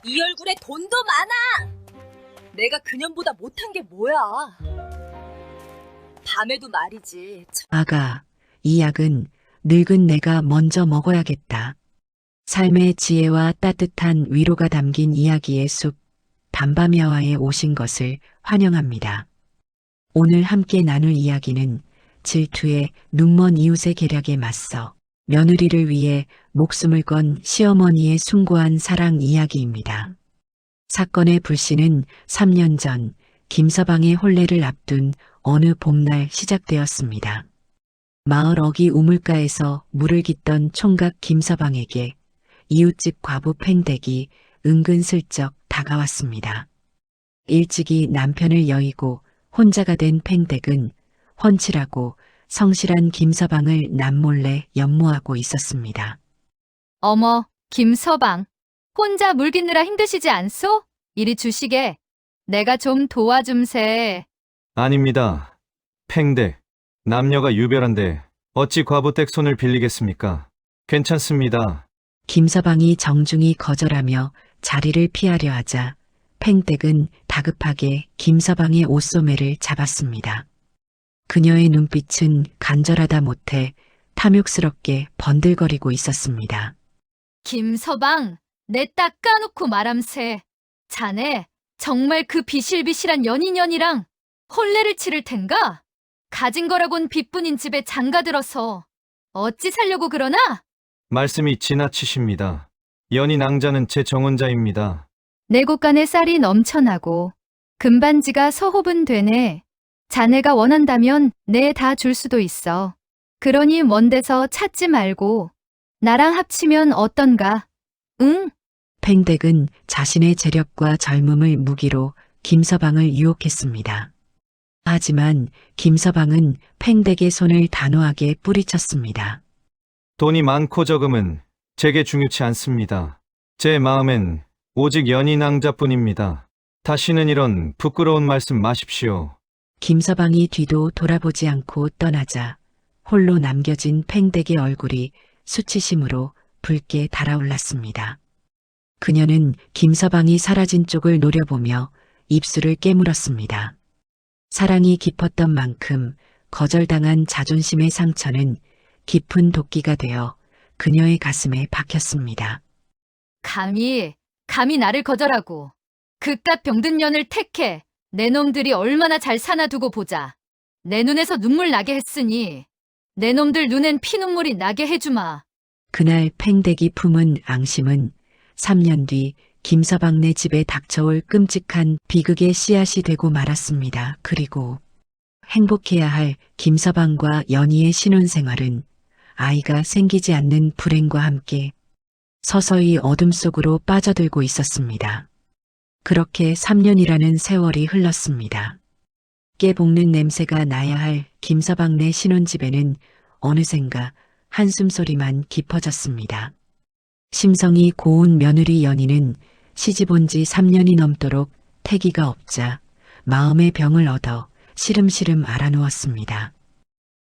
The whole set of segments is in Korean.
이 얼굴에 돈도 많아! 내가 그년보다 못한 게 뭐야? 밤에도 말이지. 아가, 이 약은 늙은 내가 먼저 먹어야겠다. 삶의 지혜와 따뜻한 위로가 담긴 이야기의 숲, 밤밤야화에 오신 것을 환영합니다. 오늘 함께 나눌 이야기는 질투에 눈먼 이웃의 계략에 맞서 며느리를 위해 목숨을 건 시어머니의 숭고한 사랑 이야기입니다. 사건의 불씨는 3년 전 김서방의 혼례를 앞둔 어느 봄날 시작되었습니다. 마을 어귀 우물가에서 물을 깃던 총각 김서방에게 이웃집 과부 팽댁이 은근슬쩍 다가왔습니다. 일찍이 남편을 여의고 혼자가 된 팽댁은 훤칠하고 성실한 김서방을 남몰래 연모하고 있었습니다. 어머, 김서방. 혼자 물 깃느라 힘드시지 않소? 이리 주시게. 내가 좀 도와줌세. 아닙니다. 팽댁. 남녀가 유별한데 어찌 과부댁 손을 빌리겠습니까? 괜찮습니다. 김서방이 정중히 거절하며 자리를 피하려 하자 팽댁은 다급하게 김서방의 옷소매를 잡았습니다. 그녀의 눈빛은 간절하다 못해 탐욕스럽게 번들거리고 있었습니다. 김서방, 내 딱 까놓고 말함세. 자네, 정말 그 비실비실한 연인연이랑 혼례를 치를 텐가? 가진 거라곤 빚뿐인 집에 장가들어서 어찌 살려고 그러나? 말씀이 지나치십니다. 연희 낭자는 제 정혼자입니다. 내 곳간에 쌀이 넘쳐나고 금반지가 서호분 되네. 자네가 원한다면 내 다 줄 수도 있어. 그러니 먼 데서 찾지 말고 나랑 합치면 어떤가? 응? 팽댁은 자신의 재력과 젊음을 무기로 김서방을 유혹했습니다. 하지만 김서방은 팽댁의 손을 단호하게 뿌리쳤습니다. 돈이 많고 적음은 제게 중요치 않습니다. 제 마음엔 오직 연희 낭자뿐입니다. 다시는 이런 부끄러운 말씀 마십시오. 김서방이 뒤도 돌아보지 않고 떠나자 홀로 남겨진 팽댁의 얼굴이 수치심으로 붉게 달아올랐습니다. 그녀는 김서방이 사라진 쪽을 노려보며 입술을 깨물었습니다. 사랑이 깊었던 만큼 거절당한 자존심의 상처는 깊은 도끼가 되어 그녀의 가슴에 박혔습니다. 감히 나를 거절하고 그깟 병든 년을 택해 내 놈들이 얼마나 잘 사나 두고 보자. 내 눈에서 눈물 나게 했으니 내 놈들 눈엔 피눈물이 나게 해주마. 그날 팽댁이 품은 앙심은 3년 뒤 김서방네 집에 닥쳐올 끔찍한 비극의 씨앗이 되고 말았습니다. 그리고 행복해야 할 김서방과 연희의 신혼생활은 아이가 생기지 않는 불행과 함께 서서히 어둠 속으로 빠져들고 있었습니다. 그렇게 3년이라는 세월이 흘렀습니다. 깨 볶는 냄새가 나야 할 김서방네 신혼집에는 어느샌가 한숨소리만 깊어졌습니다. 심성이 고운 며느리 연희는 시집 온 지 3년이 넘도록 태기가 없자 마음의 병을 얻어 시름시름 앓아누웠습니다.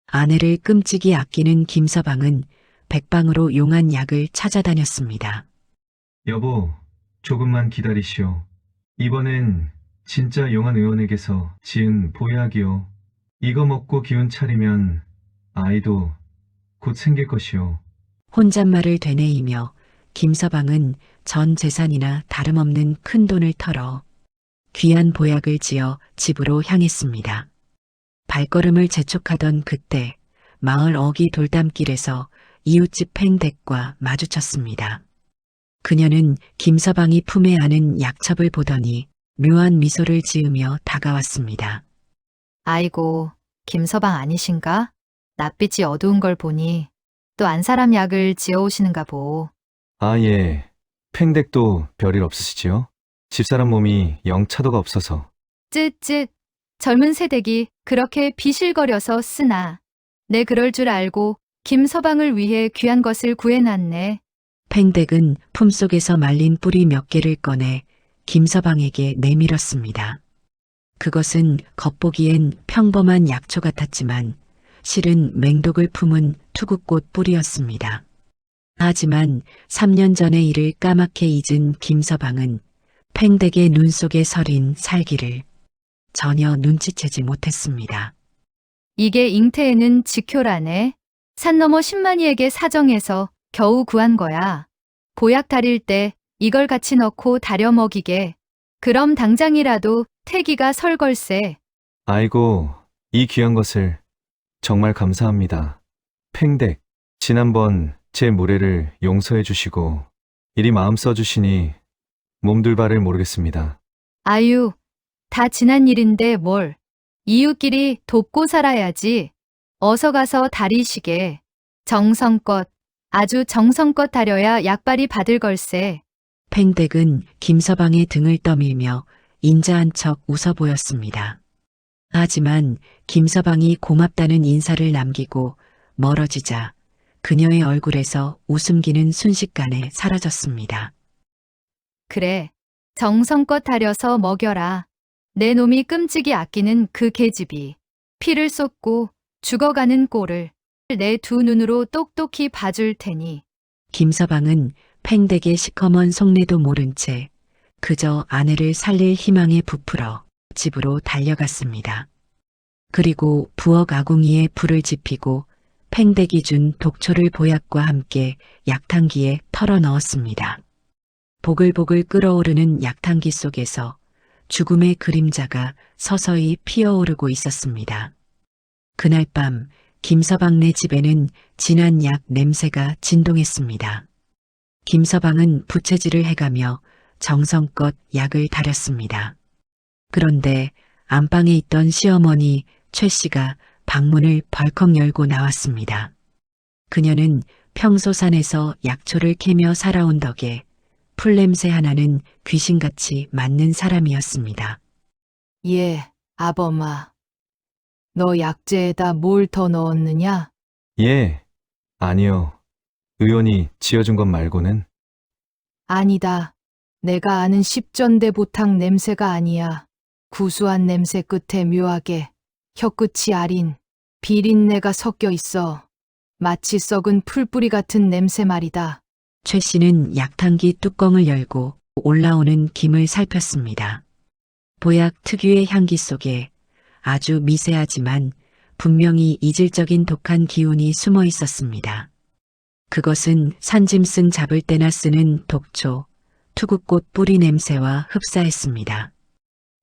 아내를 끔찍이 아끼는 김서방은 백방으로 용한 약을 찾아다녔습니다. 여보, 조금만 기다리시오. 이번엔 진짜 용한 의원에게서 지은 보약이요. 이거 먹고 기운 차리면 아이도 곧 생길 것이오. 혼잣말을 되뇌이며 김서방은 전 재산이나 다름없는 큰 돈을 털어 귀한 보약을 지어 집으로 향했습니다. 발걸음을 재촉하던 그때 마을 어귀 돌담길에서 이웃집 팽댁과 마주쳤습니다. 그녀는 김서방이 품에 안은 약첩을 보더니 묘한 미소를 지으며 다가왔습니다. 아이고, 김서방 아니신가? 낯빛이 어두운 걸 보니 또 안 사람 약을 지어오시는가 보. 아, 예. 팽댁도 별일 없으시지요? 집사람 몸이 영 차도가 없어서. 쯧쯧, 젊은 새댁이 그렇게 비실거려서 쓰나. 내 그럴 줄 알고 김서방을 위해 귀한 것을 구해놨네. 팽댁은 품속에서 말린 뿌리 몇 개를 꺼내 김서방에게 내밀었습니다. 그것은 겉보기엔 평범한 약초 같았지만 실은 맹독을 품은 투구꽃 뿌리였습니다. 하지만 3년 전의 일을 까맣게 잊은 김서방은 팽댁의 눈 속에 서린 살기를 전혀 눈치채지 못했습니다. 이게 잉태에는 직효라네. 산 너머 10만이에게 사정해서 겨우 구한 거야. 보약 다릴 때 이걸 같이 넣고 다려 먹이게. 그럼 당장이라도 태기가 설걸세. 아이고, 이 귀한 것을 정말 감사합니다. 팽댁, 지난번 제 무례를 용서해 주시고 이리 마음 써주시니 몸둘 바를 모르겠습니다. 아유, 다 지난 일인데 뭘. 이웃끼리 돕고 살아야지. 어서 가서 다리시게. 정성껏, 아주 정성껏 다려야 약발이 받을 걸세. 팽댁은 김서방의 등을 떠밀며 인자한 척 웃어 보였습니다. 하지만 김서방이 고맙다는 인사를 남기고 멀어지자 그녀의 얼굴에서 웃음기는 순식간에 사라졌습니다. 그래, 정성껏 다려서 먹여라. 내 놈이 끔찍이 아끼는 그 계집이 피를 쏟고 죽어가는 꼴을 내 두 눈으로 똑똑히 봐줄 테니. 김서방은 팽댁의 시커먼 속내도 모른 채 그저 아내를 살릴 희망에 부풀어 집으로 달려갔습니다. 그리고 부엌 아궁이에 불을 지피고 팽댁이 준 독초를 보약과 함께 약탕기에 털어 넣었습니다. 보글보글 끓어오르는 약탕기 속에서 죽음의 그림자가 서서히 피어오르고 있었습니다. 그날 밤 김서방네 집에는 진한 약 냄새가 진동했습니다. 김서방은 부채질을 해가며 정성껏 약을 다렸습니다. 그런데 안방에 있던 시어머니 최 씨가 방문을 벌컥 열고 나왔습니다. 그녀는 평소 산에서 약초를 캐며 살아온 덕에 풀냄새 하나는 귀신같이 맞는 사람이었습니다. 예, 아범아. 너 약재에다 뭘 더 넣었느냐? 예, 아니요. 의원이 지어준 것 말고는. 아니다. 내가 아는 십전대 보탕 냄새가 아니야. 구수한 냄새 끝에 묘하게 혀끝이 아린 비린내가 섞여 있어. 마치 썩은 풀뿌리 같은 냄새 말이다. 최 씨는 약탕기 뚜껑을 열고 올라오는 김을 살폈습니다. 보약 특유의 향기 속에 아주 미세하지만 분명히 이질적인 독한 기운이 숨어 있었습니다. 그것은 산짐승 잡을 때나 쓰는 독초, 투구꽃 뿌리 냄새와 흡사했습니다.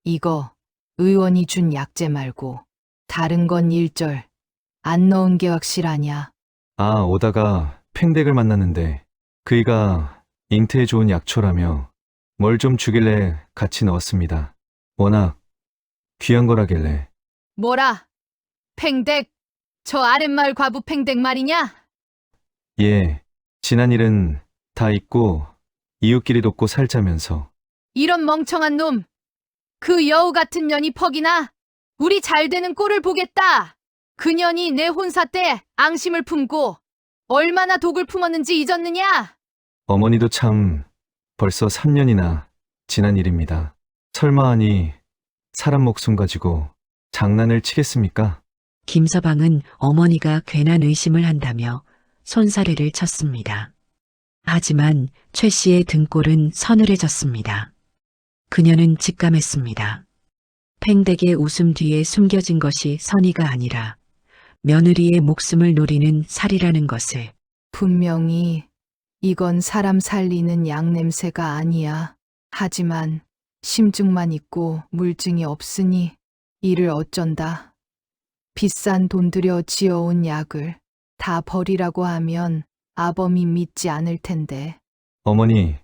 이거 의원이 준 약재 말고 다른 건 일절 안 넣은 게 확실하냐? 아, 오다가 팽댁을 만났는데 그이가 잉태에 좋은 약초라며 뭘 좀 주길래 같이 넣었습니다. 워낙 귀한 거라길래. 뭐라? 팽댁? 저 아랫마을 과부 팽댁 말이냐? 예, 지난 일은 다 잊고 이웃끼리 돕고 살자면서. 이런 멍청한 놈! 그 여우 같은 년이 퍽이나 우리 잘 되는 꼴을 보겠다! 그 년이 내 혼사 때 앙심을 품고 얼마나 독을 품었는지 잊었느냐? 어머니도 참 벌써 3년이나 지난 일입니다. 설마 하니 사람 목숨 가지고 장난을 치겠습니까? 김서방은 어머니가 괜한 의심을 한다며 손사래를 쳤습니다. 하지만 최 씨의 등골은 서늘해졌습니다. 그녀는 직감했습니다. 팽댁의 웃음 뒤에 숨겨진 것이 선의가 아니라 며느리의 목숨을 노리는 살이라는 것을. 분명히 이건 사람 살리는 약 냄새가 아니야. 하지만 심증만 있고 물증이 없으니 이를 어쩐다. 비싼 돈 들여 지어온 약을 다 버리라고 하면 아범이 믿지 않을 텐데. 어머니,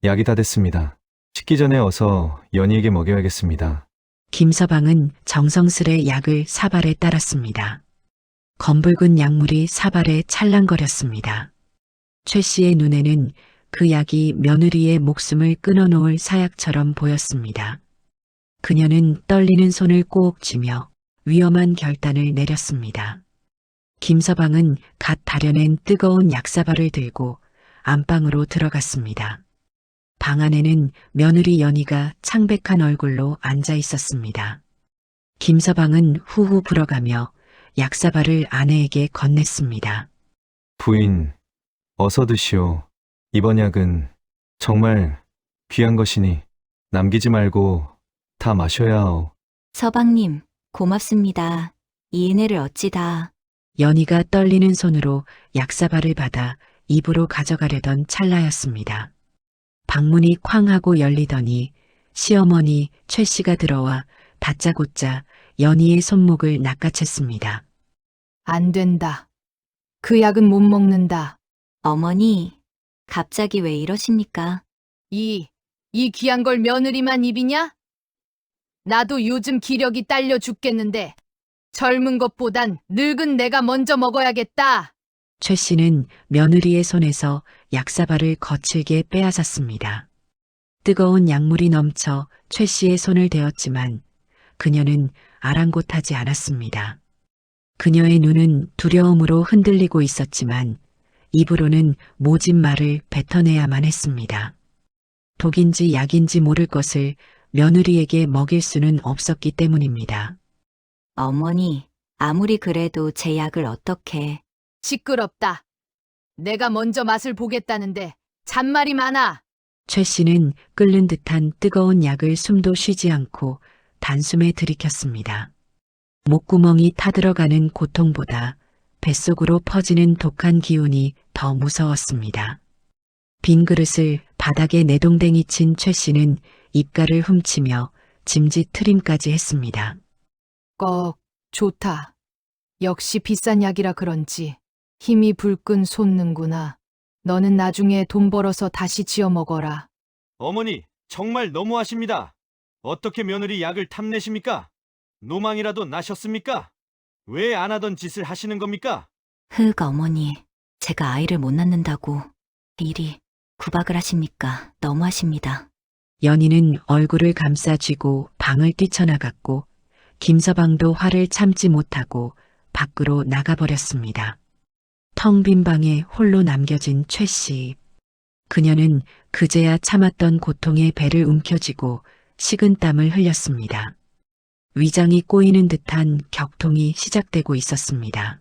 약이 다 됐습니다. 식기 전에 어서 연희에게 먹여야겠습니다. 김서방은 정성스레 약을 사발에 따랐습니다. 검붉은 약물이 사발에 찰랑거렸습니다. 최 씨의 눈에는 그 약이 며느리의 목숨을 끊어놓을 사약처럼 보였습니다. 그녀는 떨리는 손을 꼭 쥐며 위험한 결단을 내렸습니다. 김서방은 갓 다려낸 뜨거운 약사발을 들고 안방으로 들어갔습니다. 방 안에는 며느리 연희가 창백한 얼굴로 앉아 있었습니다. 김서방은 후후 불어가며 약사발을 아내에게 건넸습니다. 부인, 어서 드시오. 이번 약은 정말 귀한 것이니 남기지 말고 다 마셔야 하오. 서방님, 고맙습니다. 이 은혜를 어찌다. 연희가 떨리는 손으로 약사발을 받아 입으로 가져가려던 찰나였습니다. 방문이 쾅 하고 열리더니 시어머니 최 씨가 들어와 다짜고짜 연희의 손목을 낚아챘습니다. 안 된다. 그 약은 못 먹는다. 어머니, 갑자기 왜 이러십니까? 이 귀한 걸 며느리만 입이냐? 나도 요즘 기력이 딸려 죽겠는데 젊은 것보단 늙은 내가 먼저 먹어야겠다. 최 씨는 며느리의 손에서 약사발을 거칠게 빼앗았습니다. 뜨거운 약물이 넘쳐 최 씨의 손을 대었지만 그녀는 아랑곳하지 않았습니다. 그녀의 눈은 두려움으로 흔들리고 있었지만 입으로는 모진 말을 뱉어내야만 했습니다. 독인지 약인지 모를 것을 며느리에게 먹일 수는 없었기 때문입니다. 어머니, 아무리 그래도 제 약을 어떻게... 시끄럽다. 내가 먼저 맛을 보겠다는데 잔말이 많아. 최 씨는 끓는 듯한 뜨거운 약을 숨도 쉬지 않고 단숨에 들이켰습니다. 목구멍이 타들어가는 고통보다 뱃속으로 퍼지는 독한 기운이 더 무서웠습니다. 빈 그릇을 바닥에 내동댕이 친 최 씨는 입가를 훔치며 짐짓 트림까지 했습니다. 좋다. 역시 비싼 약이라 그런지 힘이 불끈 솟는구나. 너는 나중에 돈 벌어서 다시 지어 먹어라. 어머니, 정말 너무하십니다. 어떻게 며느리 약을 탐내십니까? 노망이라도 나셨습니까? 왜 안 하던 짓을 하시는 겁니까? 어머니, 제가 아이를 못 낳는다고 이리 구박을 하십니까? 너무하십니다. 연희는 얼굴을 감싸 쥐고 방을 뛰쳐나갔고 김서방도 화를 참지 못하고 밖으로 나가버렸습니다. 텅 빈 방에 홀로 남겨진 최 씨. 그녀는 그제야 참았던 고통에 배를 움켜쥐고 식은 땀을 흘렸습니다. 위장이 꼬이는 듯한 격통이 시작되고 있었습니다.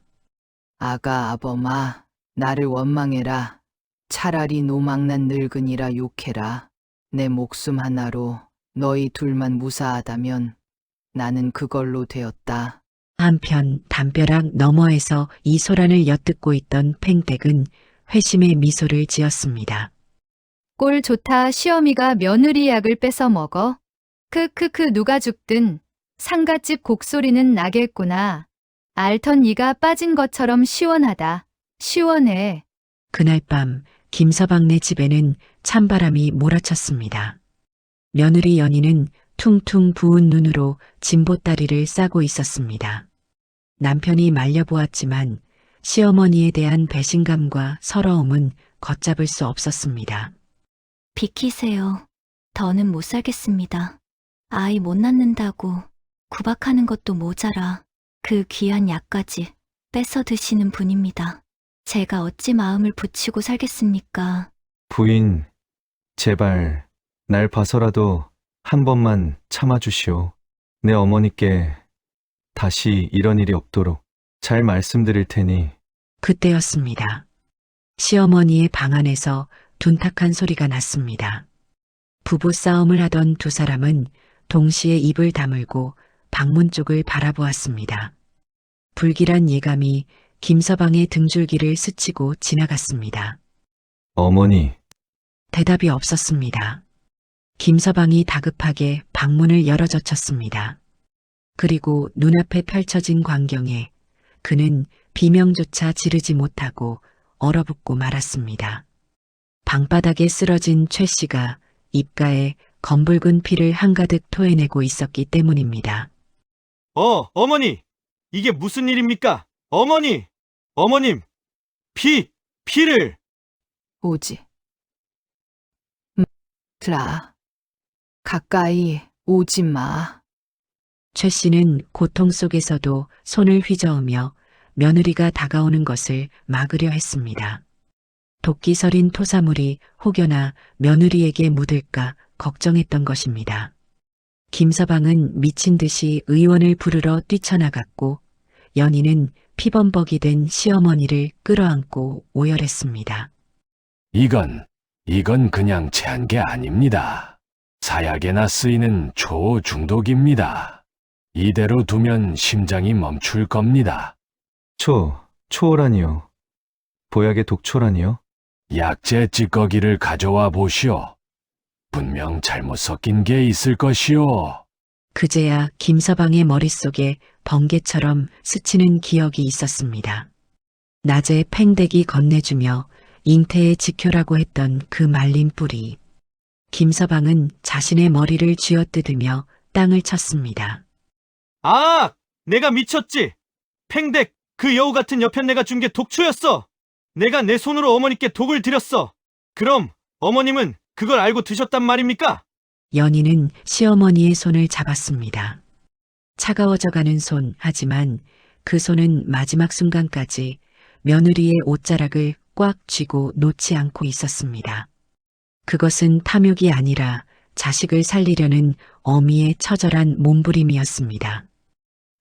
아가 아범아, 나를 원망해라. 차라리 노망난 늙은이라 욕해라. 내 목숨 하나로 너희 둘만 무사하다면 나는 그걸로 되었다. 한편 담벼락 너머에서 이 소란을 엿듣고 있던 팽댁은 회심의 미소를 지었습니다. 꼴 좋다 시어미가 며느리 약을 뺏어 먹어. 크크크 누가 죽든 상갓집 곡소리는 나겠구나. 알턴 이가 빠진 것처럼 시원하다. 시원해. 그날 밤 김서방네 집에는 찬바람이 몰아쳤습니다. 며느리 연희는 퉁퉁 부은 눈으로 진보다리를 싸고 있었습니다. 남편이 말려보았지만 시어머니에 대한 배신감과 서러움은 걷잡을 수 없었습니다. 비키세요. 더는 못 살겠습니다. 아이 못 낳는다고 구박하는 것도 모자라 그 귀한 약까지 뺏어 드시는 분입니다. 제가 어찌 마음을 붙이고 살겠습니까? 부인, 제발 날 봐서라도 한 번만 참아주시오. 내 어머니께 다시 이런 일이 없도록 잘 말씀드릴 테니. 그때였습니다. 시어머니의 방 안에서 둔탁한 소리가 났습니다. 부부싸움을 하던 두 사람은 동시에 입을 다물고 방문 쪽을 바라보았습니다. 불길한 예감이 김서방의 등줄기를 스치고 지나갔습니다. 어머니, 대답이 없었습니다. 김서방이 다급하게 방문을 열어젖혔습니다. 그리고 눈앞에 펼쳐진 광경에 그는 비명조차 지르지 못하고 얼어붙고 말았습니다. 방바닥에 쓰러진 최 씨가 입가에 검붉은 피를 한가득 토해내고 있었기 때문입니다. 어머니! 이게 무슨 일입니까? 어머니! 어머님! 피를! 오지 라. 가까이 오지 마. 최 씨는 고통 속에서도 손을 휘저으며 며느리가 다가오는 것을 막으려 했습니다. 도끼 서린 토사물이 혹여나 며느리에게 묻을까 걱정했던 것입니다. 김서방은 미친 듯이 의원을 부르러 뛰쳐나갔고 연희는 피범벅이 된 시어머니를 끌어안고 오열했습니다. 이건 그냥 체한 게 아닙니다. 사약에나 쓰이는 초중독입니다. 이대로 두면 심장이 멈출 겁니다. 초라니요. 보약의 독초라니요? 약재 찌꺼기를 가져와 보시오. 분명 잘못 섞인 게 있을 것이오. 그제야 김서방의 머릿속에 번개처럼 스치는 기억이 있었습니다. 낮에 팽대기 건네주며 잉태의 지켜라고 했던 그 말린 뿌리. 김서방은 자신의 머리를 쥐어뜯으며 땅을 쳤습니다. 아! 내가 미쳤지! 팽댁, 그 여우 같은 여편네가 준 게 독초였어! 내가 내 손으로 어머니께 독을 들였어! 그럼 어머님은 그걸 알고 드셨단 말입니까? 연희는 시어머니의 손을 잡았습니다. 차가워져가는 손, 하지만 그 손은 마지막 순간까지 며느리의 옷자락을 꽉 쥐고 놓지 않고 있었습니다. 그것은 탐욕이 아니라 자식을 살리려는 어미의 처절한 몸부림이었습니다.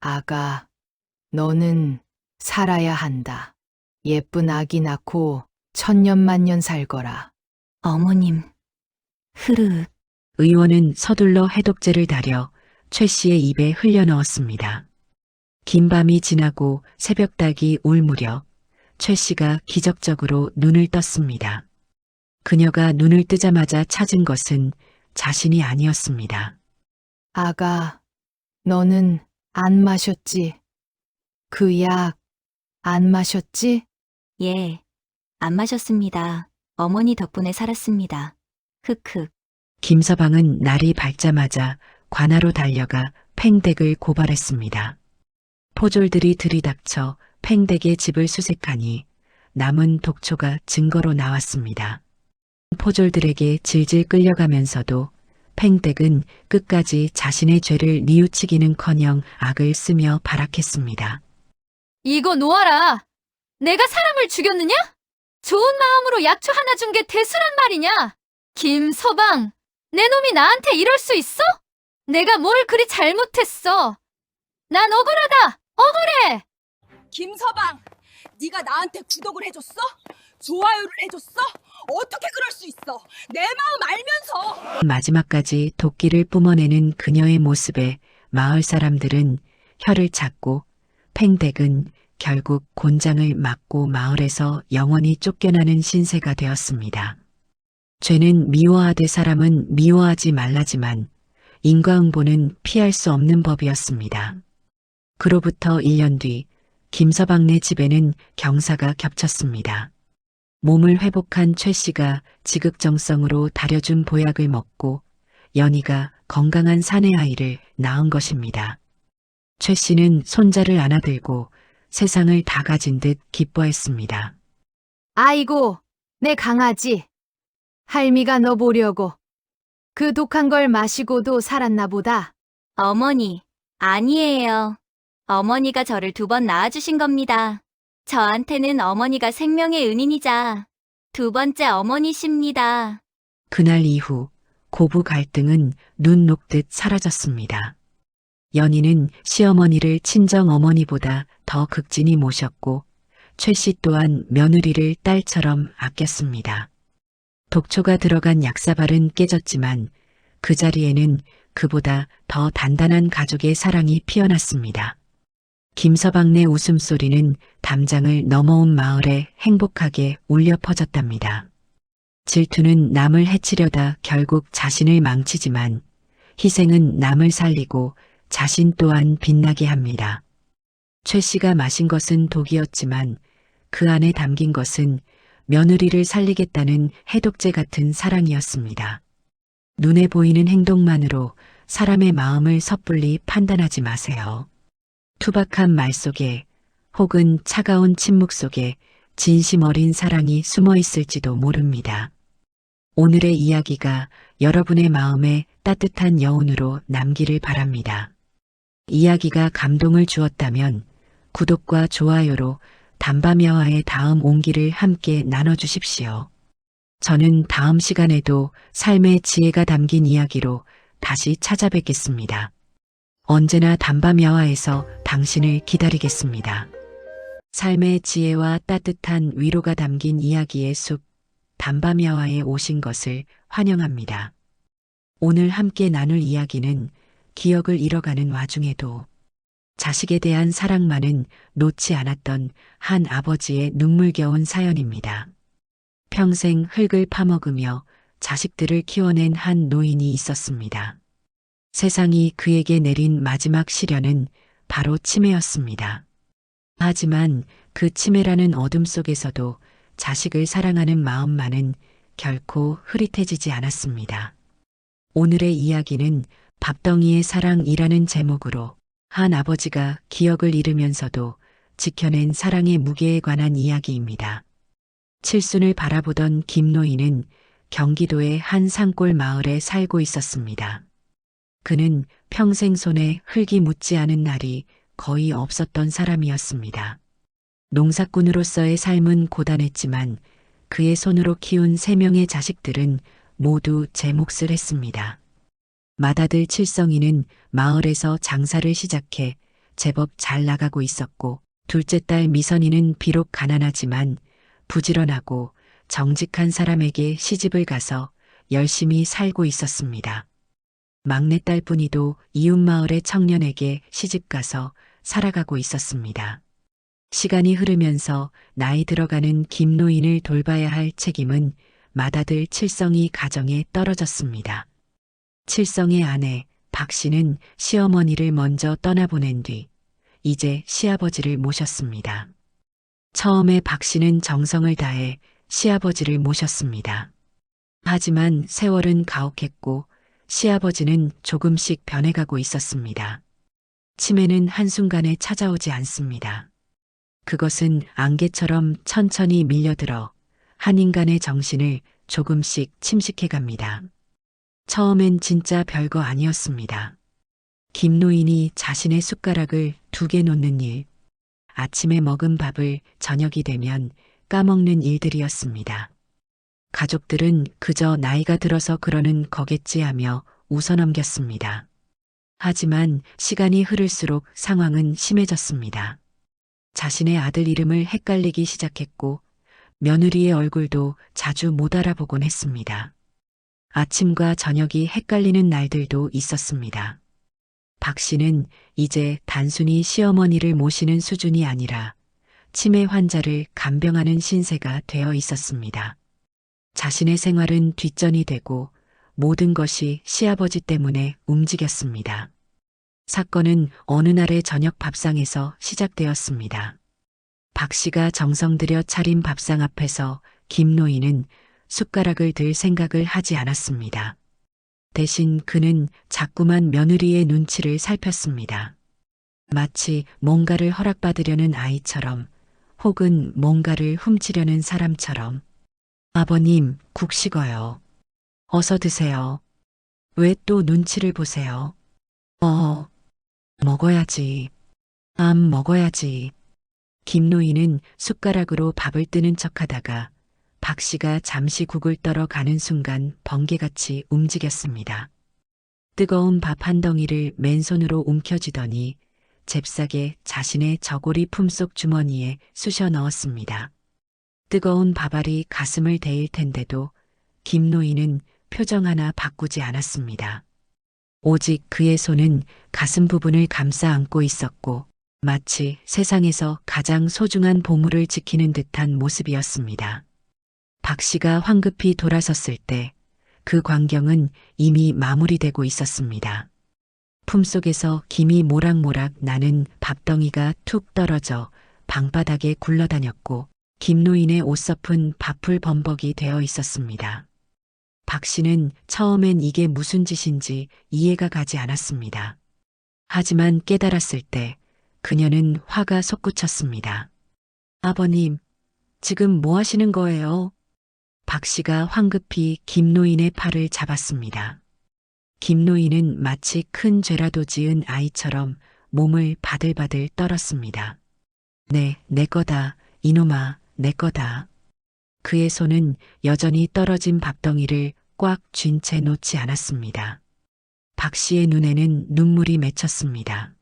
아가, 너는 살아야 한다. 예쁜 아기 낳고 천년만년 살거라. 어머님, 흐르. 의원은 서둘러 해독제를 다려 최 씨의 입에 흘려 넣었습니다. 긴 밤이 지나고 새벽닭이 울 무렵 최 씨가 기적적으로 눈을 떴습니다. 그녀가 눈을 뜨자마자 찾은 것은 자신이 아니었습니다. 아가, 너는 안 마셨지? 그 약 안 마셨지? 예, 안 마셨습니다. 어머니 덕분에 살았습니다. 흑흑. 김서방은 날이 밝자마자 관하로 달려가 팽댁을 고발했습니다. 포졸들이 들이닥쳐 팽댁의 집을 수색하니 남은 독초가 증거로 나왔습니다. 포졸들에게 질질 끌려가면서도 팽댁은 끝까지 자신의 죄를 뉘우치기는커녕 악을 쓰며 발악했습니다. 이거 놓아라. 내가 사람을 죽였느냐? 좋은 마음으로 약초 하나 준 게 대수란 말이냐? 김서방, 내 놈이 나한테 이럴 수 있어? 내가 뭘 그리 잘못했어? 난 억울하다. 억울해. 김서방, 네가 나한테 구독을 해줬어? 좋아요를 해줬어? 어떻게 그럴 수 있어? 내 마음 알면서! 마지막까지 도끼를 뿜어내는 그녀의 모습에 마을 사람들은 혀를 찾고 팽댁은 결국 곤장을 맞고 마을에서 영원히 쫓겨나는 신세가 되었습니다. 죄는 미워하되 사람은 미워하지 말라지만 인과응보는 피할 수 없는 법이었습니다. 그로부터 1년 뒤 김서방네 집에는 경사가 겹쳤습니다. 몸을 회복한 최 씨가 지극정성으로 다려준 보약을 먹고 연희가 건강한 사내 아이를 낳은 것입니다. 최 씨는 손자를 안아들고 세상을 다 가진 듯 기뻐했습니다. 아이고, 내 강아지. 할미가 너 보려고. 그 독한 걸 마시고도 살았나 보다. 어머니, 아니에요. 어머니가 저를 2번 낳아주신 겁니다. 저한테는 어머니가 생명의 은인이자 2번째 어머니십니다. 그날 이후 고부 갈등은 눈 녹듯 사라졌습니다. 연희는 시어머니를 친정 어머니보다 더 극진히 모셨고 최 씨 또한 며느리를 딸처럼 아꼈습니다. 독초가 들어간 약사발은 깨졌지만 그 자리에는 그보다 더 단단한 가족의 사랑이 피어났습니다. 김서방네 웃음소리는 담장을 넘어온 마을에 행복하게 울려 퍼졌답니다. 질투는 남을 해치려다 결국 자신을 망치지만 희생은 남을 살리고 자신 또한 빛나게 합니다. 최 씨가 마신 것은 독이었지만 그 안에 담긴 것은 며느리를 살리겠다는 해독제 같은 사랑이었습니다. 눈에 보이는 행동만으로 사람의 마음을 섣불리 판단하지 마세요. 투박한 말 속에 혹은 차가운 침묵 속에 진심 어린 사랑이 숨어 있을지도 모릅니다. 오늘의 이야기가 여러분의 마음에 따뜻한 여운으로 남기를 바랍니다. 이야기가 감동을 주었다면 구독과 좋아요로 담밤여와의 다음 온기를 함께 나눠주십시오. 저는 다음 시간에도 삶의 지혜가 담긴 이야기로 다시 찾아뵙겠습니다. 언제나 담밤여와에서 당신을 기다리겠습니다. 삶의 지혜와 따뜻한 위로가 담긴 이야기의 숲, 담밤여와에 오신 것을 환영합니다. 오늘 함께 나눌 이야기는 기억을 잃어가는 와중에도 자식에 대한 사랑만은 놓지 않았던 한 아버지의 눈물겨운 사연입니다. 평생 흙을 파먹으며 자식들을 키워낸 한 노인이 있었습니다. 세상이 그에게 내린 마지막 시련은 바로 치매였습니다. 하지만 그 치매라는 어둠 속에서도 자식을 사랑하는 마음만은 결코 흐릿해지지 않았습니다. 오늘의 이야기는 밥덩이의 사랑이라는 제목으로 한 아버지가 기억을 잃으면서도 지켜낸 사랑의 무게에 관한 이야기입니다. 칠순을 바라보던 김노인은 경기도의 한 산골 마을에 살고 있었습니다. 그는 평생 손에 흙이 묻지 않은 날이 거의 없었던 사람이었습니다. 농사꾼으로서의 삶은 고단했지만 그의 손으로 키운 3명의 자식들은 모두 제 몫을 했습니다. 맏아들 칠성이는 마을에서 장사를 시작해 제법 잘 나가고 있었고, 둘째 딸 미선이는 비록 가난하지만 부지런하고 정직한 사람에게 시집을 가서 열심히 살고 있었습니다. 막내딸 뿐이도 이웃마을의 청년에게 시집가서 살아가고 있었습니다. 시간이 흐르면서 나이 들어가는 김노인을 돌봐야 할 책임은 맏아들 칠성이 가정에 떨어졌습니다. 칠성의 아내 박 씨는 시어머니를 먼저 떠나보낸 뒤 이제 시아버지를 모셨습니다. 처음에 박 씨는 정성을 다해 시아버지를 모셨습니다. 하지만 세월은 가혹했고 시아버지는 조금씩 변해가고 있었습니다. 치매는 한순간에 찾아오지 않습니다. 그것은 안개처럼 천천히 밀려들어 한 인간의 정신을 조금씩 침식해갑니다. 처음엔 진짜 별거 아니었습니다. 김노인이 자신의 숟가락을 2개 놓는 일, 아침에 먹은 밥을 저녁이 되면 까먹는 일들이었습니다. 가족들은 그저 나이가 들어서 그러는 거겠지 하며 웃어넘겼습니다. 하지만 시간이 흐를수록 상황은 심해졌습니다. 자신의 아들 이름을 헷갈리기 시작했고 며느리의 얼굴도 자주 못 알아보곤 했습니다. 아침과 저녁이 헷갈리는 날들도 있었습니다. 박 씨는 이제 단순히 시어머니를 모시는 수준이 아니라 치매 환자를 간병하는 신세가 되어 있었습니다. 자신의 생활은 뒷전이 되고 모든 것이 시아버지 때문에 움직였습니다. 사건은 어느 날의 저녁 밥상에서 시작되었습니다. 박 씨가 정성 들여 차린 밥상 앞에서 김노인은 숟가락을 들 생각을 하지 않았습니다. 대신 그는 자꾸만 며느리의 눈치를 살폈습니다. 마치 뭔가를 허락받으려는 아이처럼 혹은 뭔가를 훔치려는 사람처럼. 아버님, 국 식어요. 어서 드세요. 왜 또 눈치를 보세요? 먹어야지. 먹어야지. 김노인은 숟가락으로 밥을 뜨는 척하다가 박 씨가 잠시 국을 떨어 가는 순간 번개같이 움직였습니다. 뜨거운 밥 한 덩이를 맨손으로 움켜쥐더니 잽싸게 자신의 저고리 품속 주머니에 쑤셔 넣었습니다. 뜨거운 밥알이 가슴을 데일 텐데도 김노인은 표정 하나 바꾸지 않았습니다. 오직 그의 손은 가슴 부분을 감싸 안고 있었고 마치 세상에서 가장 소중한 보물을 지키는 듯한 모습이었습니다. 박 씨가 황급히 돌아섰을 때 그 광경은 이미 마무리되고 있었습니다. 품속에서 김이 모락모락 나는 밥덩이가 툭 떨어져 방바닥에 굴러다녔고 김노인의 옷서픈 밥풀 범벅이 되어 있었습니다. 박 씨는 처음엔 이게 무슨 짓인지 이해가 가지 않았습니다. 하지만 깨달았을 때 그녀는 화가 솟구쳤습니다. 아버님, 지금 뭐 하시는 거예요? 박 씨가 황급히 김노인의 팔을 잡았습니다. 김노인은 마치 큰 죄라도 지은 아이처럼 몸을 바들바들 떨었습니다. 내 거다, 이놈아, 내 거다. 그의 손은 여전히 떨어진 밥덩이를 꽉 쥔 채 놓지 않았습니다. 박 씨의 눈에는 눈물이 맺혔습니다.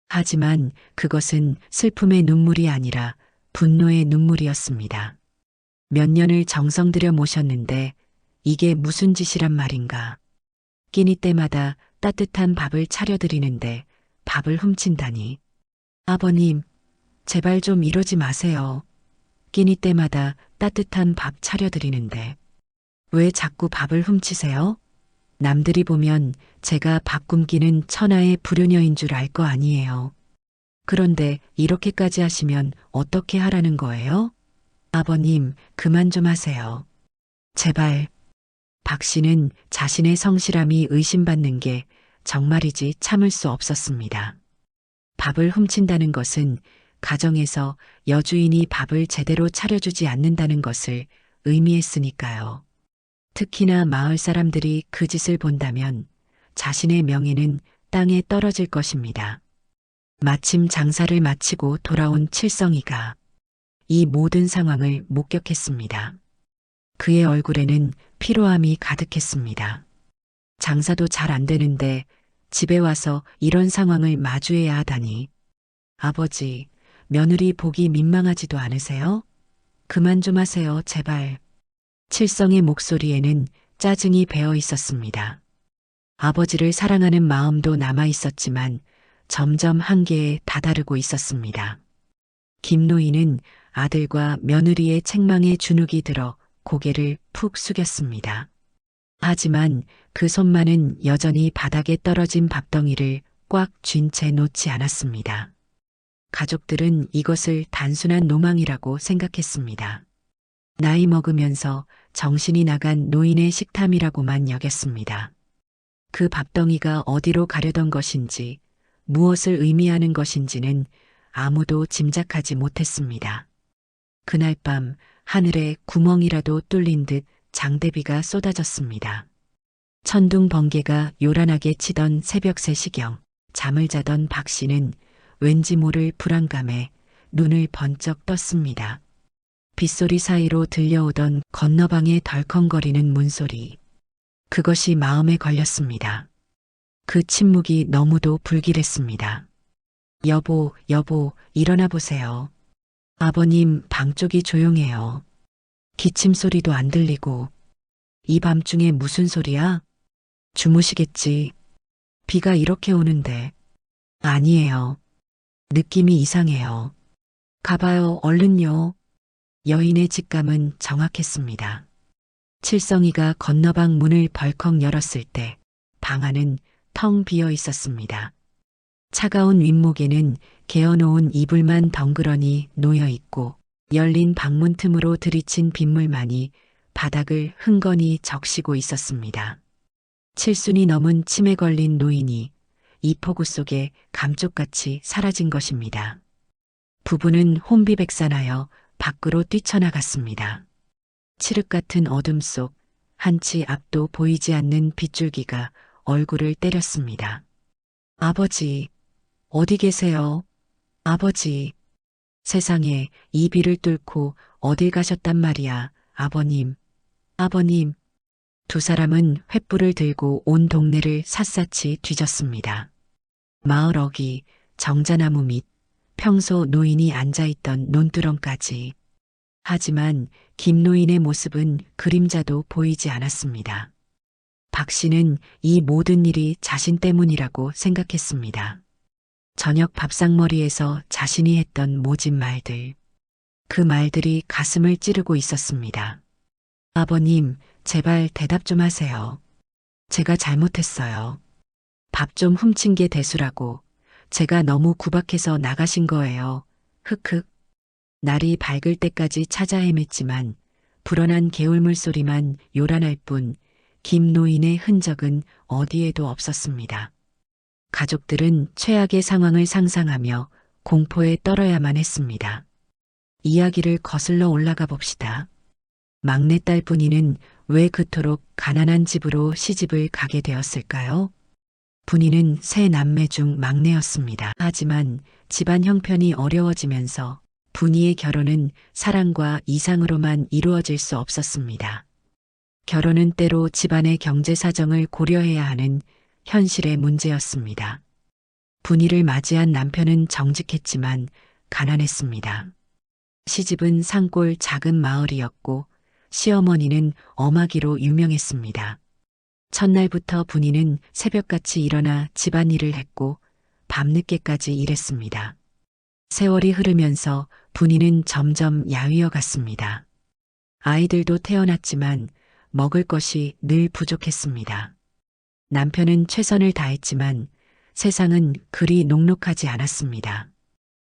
하지만 그것은 슬픔의 눈물이 아니라 분노의 눈물이었습니다. 몇 년을 정성 들여 모셨는데 이게 무슨 짓이란 말인가. 끼니 때마다 따뜻한 밥을 차려드리는데 밥을 훔친다니. 아버님, 제발 좀 이러지 마세요. 끼니 때마다 따뜻한 밥 차려드리는데 왜 자꾸 밥을 훔치세요? 남들이 보면 제가 밥 굶기는 천하의 불효녀인 줄 알 거 아니에요. 그런데 이렇게까지 하시면 어떻게 하라는 거예요? 아버님, 그만 좀 하세요. 제발. 박 씨는 자신의 성실함이 의심받는 게 정말이지 참을 수 없었습니다. 밥을 훔친다는 것은 가정에서 여주인이 밥을 제대로 차려주지 않는다는 것을 의미했으니까요. 특히나 마을 사람들이 그 짓을 본다면 자신의 명예는 땅에 떨어질 것입니다. 마침 장사를 마치고 돌아온 칠성이가 이 모든 상황을 목격했습니다. 그의 얼굴에는 피로함이 가득했습니다. 장사도 잘 안 되는데 집에 와서 이런 상황을 마주해야 하다니. 아버지, 며느리 보기 민망하지도 않으세요? 그만 좀 하세요, 제발. 칠성의 목소리에는 짜증이 배어 있었습니다. 아버지를 사랑하는 마음도 남아 있었지만 점점 한계에 다다르고 있었습니다. 김노인은 아들과 며느리의 책망에 주눅이 들어 고개를 푹 숙였습니다. 하지만 그 손만은 여전히 바닥에 떨어진 밥덩이를 꽉 쥔 채 놓지 않았습니다. 가족들은 이것을 단순한 노망이라고 생각했습니다. 나이 먹으면서 정신이 나간 노인의 식탐이라고만 여겼습니다. 그 밥덩이가 어디로 가려던 것인지, 무엇을 의미하는 것인지는 아무도 짐작하지 못했습니다. 그날 밤 하늘에 구멍이라도 뚫린 듯 장대비가 쏟아졌습니다. 천둥 번개가 요란하게 치던 새벽 3시경 잠을 자던 박 씨는 왠지 모를 불안감에 눈을 번쩍 떴습니다. 빗소리 사이로 들려오던 건너방의 덜컹거리는 문소리. 그것이 마음에 걸렸습니다. 그 침묵이 너무도 불길했습니다. 여보, 일어나 보세요. 아버님, 방 쪽이 조용해요. 기침 소리도 안 들리고. 이 밤중에 무슨 소리야? 주무시겠지. 비가 이렇게 오는데. 아니에요. 느낌이 이상해요. 가봐요, 얼른요. 여인의 직감은 정확했습니다. 칠성이가 건너방 문을 벌컥 열었을 때 방 안은 텅 비어 있었습니다. 차가운 윗목에는 개어놓은 이불만 덩그러니 놓여 있고 열린 방문 틈으로 들이친 빗물만이 바닥을 흥건히 적시고 있었습니다. 칠순이 넘은 침에 걸린 노인이 이 폭우 속에 감쪽같이 사라진 것입니다. 부부는 혼비백산하여 밖으로 뛰쳐나갔습니다. 칠흑 같은 어둠 속 한치 앞도 보이지 않는 빗줄기가 얼굴을 때렸습니다. 아버지, 어디 계세요? 아버지, 세상에 이 비를 뚫고 어딜 가셨단 말이야, 아버님. 아버님. 두 사람은 횃불을 들고 온 동네를 샅샅이 뒤졌습니다. 마을 어귀, 정자나무 밑, 평소 노인이 앉아있던 논두렁까지. 하지만 김노인의 모습은 그림자도 보이지 않았습니다. 박 씨는 이 모든 일이 자신 때문이라고 생각했습니다. 저녁 밥상머리에서 자신이 했던 모진 말들. 그 말들이 가슴을 찌르고 있었습니다. 아버님, 제발 대답 좀 하세요. 제가 잘못했어요. 밥 좀 훔친 게 대수라고. 제가 너무 구박해서 나가신 거예요. 흑흑. 날이 밝을 때까지 찾아 헤맸지만 불어난 개울물 소리만 요란할 뿐 김노인의 흔적은 어디에도 없었습니다. 가족들은 최악의 상황을 상상하며 공포에 떨어야만 했습니다. 이야기를 거슬러 올라가 봅시다. 막내딸 분이는 왜 그토록 가난한 집으로 시집을 가게 되었을까요? 분이는 세 남매 중 막내였습니다. 하지만 집안 형편이 어려워지면서 분이의 결혼은 사랑과 이상으로만 이루어질 수 없었습니다. 결혼은 때로 집안의 경제 사정을 고려해야 하는 현실의 문제였습니다. 분이를 맞이한 남편은 정직했지만 가난했습니다. 시집은 산골 작은 마을이었고 시어머니는 엄하기로 유명했습니다. 첫날부터 분이는 새벽같이 일어나 집안일을 했고 밤늦게까지 일했습니다. 세월이 흐르면서 분이는 점점 야위어 갔습니다. 아이들도 태어났지만 먹을 것이 늘 부족했습니다. 남편은 최선을 다했지만 세상은 그리 녹록하지 않았습니다.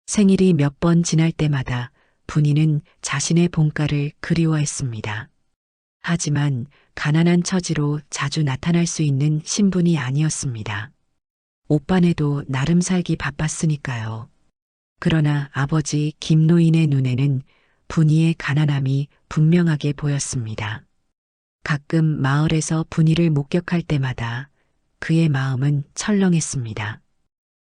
생일이 몇 번 지날 때마다 분이는 자신의 본가를 그리워했습니다. 하지만 가난한 처지로 자주 나타날 수 있는 신분이 아니었습니다. 오빠네도 나름 살기 바빴으니까요. 그러나 아버지 김노인의 눈에는 분이의 가난함이 분명하게 보였습니다. 가끔 마을에서 분이를 목격할 때마다 그의 마음은 철렁했습니다.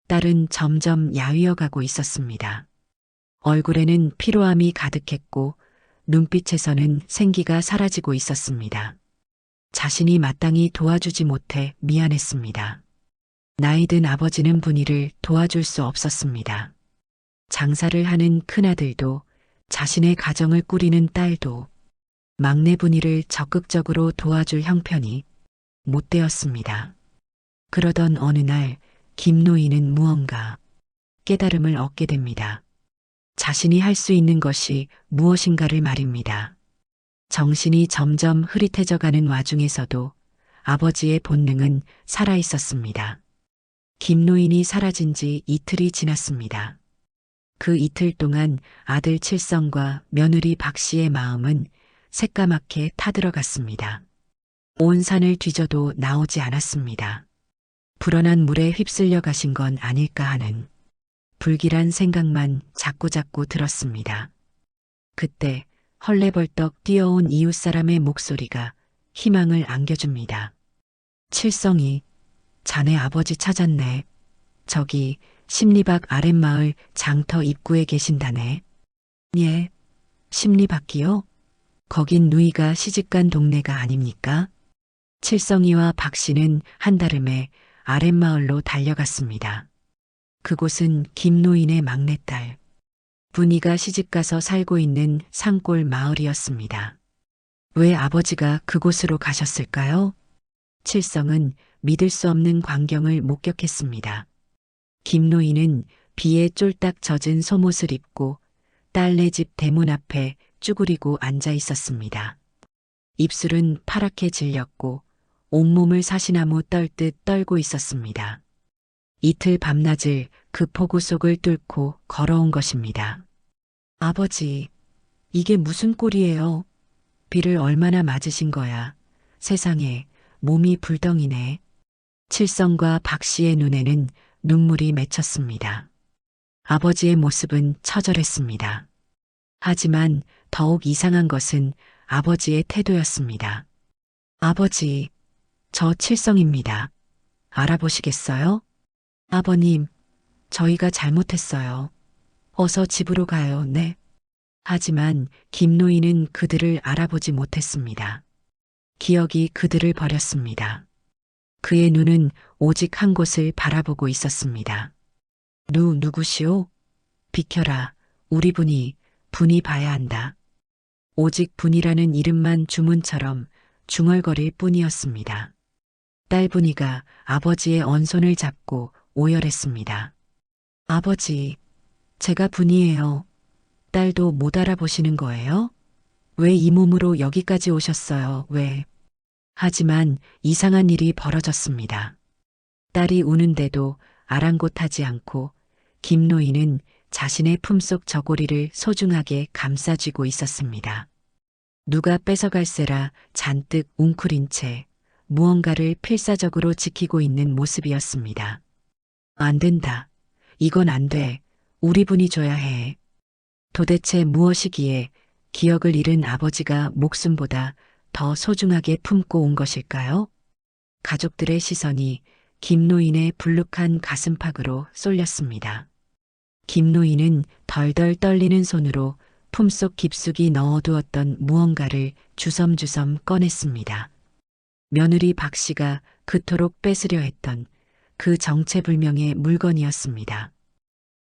딸은 점점 야위어 가고 있었습니다. 얼굴에는 피로함이 가득했고 눈빛에서는 생기가 사라지고 있었습니다. 자신이 마땅히 도와주지 못해 미안했습니다. 나이든 아버지는 분이를 도와줄 수 없었습니다. 장사를 하는 큰아들도 자신의 가정을 꾸리는 딸도 막내 분이를 적극적으로 도와줄 형편이 못 되었습니다. 그러던 어느 날 김노인은 무언가 깨달음을 얻게 됩니다. 자신이 할 수 있는 것이 무엇인가를 말입니다. 정신이 점점 흐릿해져가는 와중에서도 아버지의 본능은 살아있었습니다. 김노인이 사라진 지 이틀이 지났습니다. 그 이틀 동안 아들 칠성과 며느리 박씨의 마음은 새까맣게 타들어갔습니다. 온 산을 뒤져도 나오지 않았습니다. 불어난 물에 휩쓸려 가신 건 아닐까 하는 불길한 생각만 자꾸자꾸 들었습니다. 그때 헐레벌떡 뛰어온 이웃사람의 목소리가 희망을 안겨줍니다. 칠성이, 자네 아버지 찾았네. 저기 십리박 아랫마을 장터 입구에 계신다네. 예, 십리박이요? 거긴 누이가 시집간 동네가 아닙니까? 칠성이와 박씨는 한달음에 아랫마을로 달려갔습니다. 그곳은 김노인의 막내딸 분이가 시집가서 살고 있는 산골 마을이었습니다. 왜 아버지가 그곳으로 가셨을까요? 칠성은 믿을 수 없는 광경을 목격했습니다. 김노인은 비에 쫄딱 젖은 속옷을 입고 딸네 집 대문 앞에 쭈그리고 앉아 있었습니다. 입술은 파랗게 질렸고 온몸을 사시나무 떨듯 떨고 있었습니다. 이틀 밤낮을 그 폭우 속을 뚫고 걸어온 것입니다. 아버지, 이게 무슨 꼴이에요? 비를 얼마나 맞으신 거야. 세상에, 몸이 불덩이네. 칠성과 박씨의 눈에는 눈물이 맺혔습니다. 아버지의 모습은 처절했습니다. 하지만 더욱 이상한 것은 아버지의 태도였습니다. 아버지, 저 칠성입니다. 알아보시겠어요? 아버님, 저희가 잘못했어요. 어서 집으로 가요, 네. 하지만 김노인은 그들을 알아보지 못했습니다. 기억이 그들을 버렸습니다. 그의 눈은 오직 한 곳을 바라보고 있었습니다. 누구시오? 비켜라, 우리 분이 봐야 한다. 오직 분이라는 이름만 주문처럼 중얼거릴 뿐이었습니다. 딸 분이가 아버지의 언손을 잡고 오열했습니다. 아버지, 제가 분이에요. 딸도 못 알아보시는 거예요? 왜 이 몸으로 여기까지 오셨어요? 왜? 하지만 이상한 일이 벌어졌습니다. 딸이 우는데도 아랑곳하지 않고 김노인은 자신의 품속 저고리를 소중하게 감싸쥐고 있었습니다. 누가 뺏어갈세라 잔뜩 웅크린 채 무언가를 필사적으로 지키고 있는 모습이었습니다. 안 된다. 이건 안 돼. 우리 분이 줘야 해. 도대체 무엇이기에 기억을 잃은 아버지가 목숨보다 더 소중하게 품고 온 것일까요? 가족들의 시선이 김노인의 불룩한 가슴팍으로 쏠렸습니다. 김노인은 덜덜 떨리는 손으로 품속 깊숙이 넣어두었던 무언가를 주섬주섬 꺼냈습니다. 며느리 박씨가 그토록 뺏으려 했던 그 정체불명의 물건이었습니다.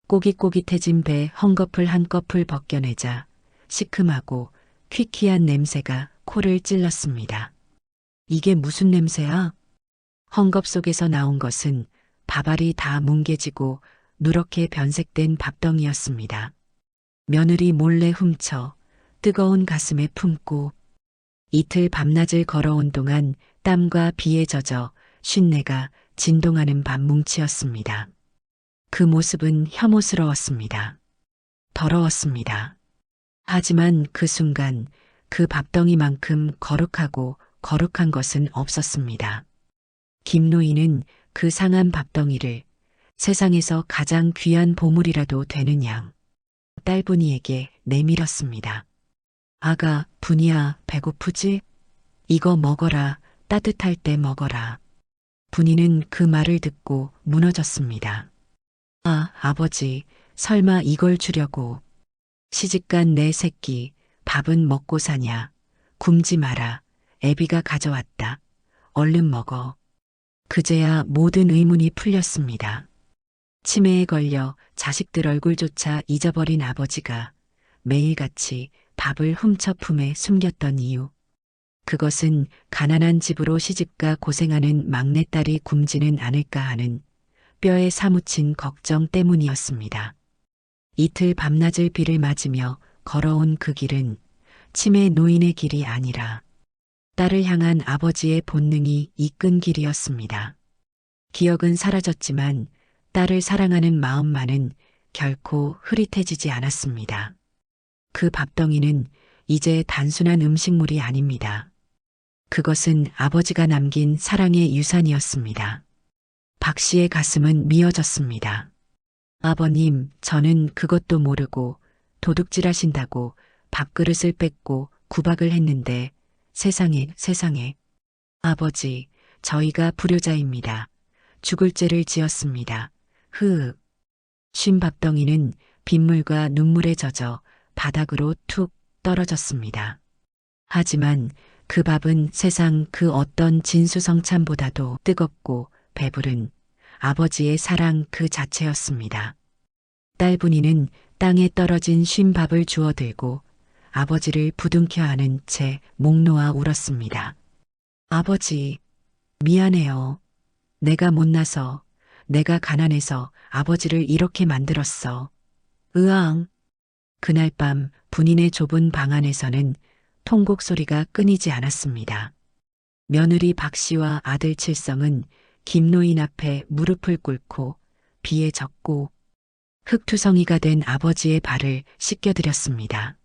꼬깃꼬깃해진 배 헝겊을 한꺼풀 벗겨내자 시큼하고 퀴퀴한 냄새가 코를 찔렀습니다. 이게 무슨 냄새야? 헝겊 속에서 나온 것은 밥알이 다 뭉개지고 누렇게 변색된 밥덩이였습니다. 며느리 몰래 훔쳐 뜨거운 가슴에 품고 이틀 밤낮을 걸어온 동안 땀과 비에 젖어 쉰내가 진동하는 밥뭉치였습니다. 그 모습은 혐오스러웠습니다. 더러웠습니다. 하지만 그 순간 그 밥덩이만큼 거룩한 것은 없었습니다. 김노인은 그 상한 밥덩이를 세상에서 가장 귀한 보물이라도 되는 양 딸분이에게 내밀었습니다. 아가, 분이야, 배고프지? 이거 먹어라, 따뜻할 때 먹어라. 분이는 그 말을 듣고 무너졌습니다. 아, 아버지, 설마 이걸 주려고. 시집간 내 새끼, 밥은 먹고 사냐. 굶지 마라. 애비가 가져왔다. 얼른 먹어. 그제야 모든 의문이 풀렸습니다. 치매에 걸려 자식들 얼굴조차 잊어버린 아버지가 매일같이 밥을 훔쳐 품에 숨겼던 이유. 그것은 가난한 집으로 시집가 고생하는 막내딸이 굶지는 않을까 하는 뼈에 사무친 걱정 때문이었습니다. 이틀 밤낮을 비를 맞으며 걸어온 그 길은 치매 노인의 길이 아니라 딸을 향한 아버지의 본능이 이끈 길이었습니다. 기억은 사라졌지만 딸을 사랑하는 마음만은 결코 흐릿해지지 않았습니다. 그 밥덩이는 이제 단순한 음식물이 아닙니다. 그것은 아버지가 남긴 사랑의 유산이었습니다. 박 씨의 가슴은 미어졌습니다. 아버님, 저는 그것도 모르고 도둑질하신다고 밥그릇을 뺏고 구박을 했는데 세상에. 아버지, 저희가 불효자입니다. 죽을 죄를 지었습니다. 흐흑. 쉰 밥덩이는 빗물과 눈물에 젖어 바닥으로 툭 떨어졌습니다. 하지만 그 밥은 세상 그 어떤 진수성찬보다도 뜨겁고 배부른 아버지의 사랑 그 자체였습니다. 딸분이는 땅에 떨어진 쉰 밥을 주워 들고 아버지를 부둥켜 안은 채 목 놓아 울었습니다. 아버지, 미안해요. 내가 못나서, 내가 가난해서 아버지를 이렇게 만들었어. 으앙. 그날 밤 분인의 좁은 방 안에서는 통곡 소리가 끊이지 않았습니다. 며느리 박 씨와 아들 칠성은 김노인 앞에 무릎을 꿇고 비에 젖고 흙투성이가 된 아버지의 발을 씻겨드렸습니다.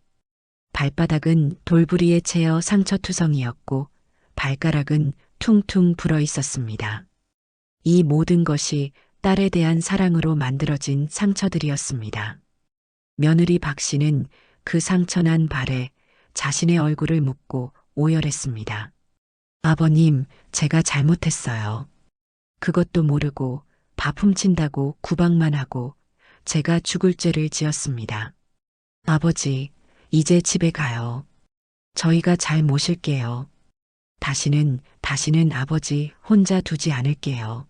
발바닥은 돌부리에 채여 상처투성이었고 발가락은 퉁퉁 불어 있었습니다. 이 모든 것이 딸에 대한 사랑으로 만들어진 상처들이었습니다. 며느리 박 씨는 그 상처난 발에 자신의 얼굴을 묻고 오열했습니다. 아버님, 제가 잘못했어요. 그것도 모르고 밥 훔친다고 구박만 하고 제가 죽을 죄를 지었습니다. 아버지, 이제 집에 가요. 저희가 잘 모실게요. 다시는 아버지 혼자 두지 않을게요.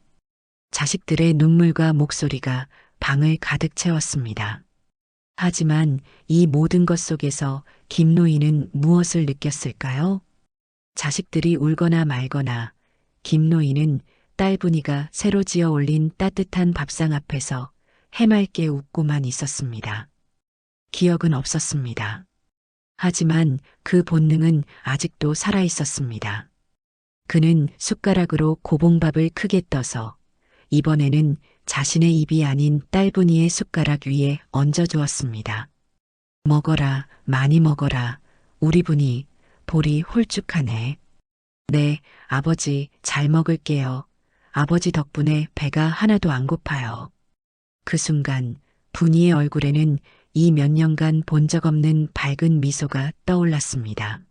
자식들의 눈물과 목소리가 방을 가득 채웠습니다. 하지만 이 모든 것 속에서 김노인은 무엇을 느꼈을까요? 자식들이 울거나 말거나 김노인은 딸분이가 새로 지어 올린 따뜻한 밥상 앞에서 해맑게 웃고만 있었습니다. 기억은 없었습니다. 하지만 그 본능은 아직도 살아 있었습니다. 그는 숟가락으로 고봉밥을 크게 떠서 이번에는 자신의 입이 아닌 딸분이의 숟가락 위에 얹어주었습니다. 먹어라, 많이 먹어라. 우리 분이 볼이 홀쭉하네. 네, 아버지 잘 먹을게요. 아버지 덕분에 배가 하나도 안 고파요. 그 순간 분이의 얼굴에는 이 몇 년간 본 적 없는 밝은 미소가 떠올랐습니다.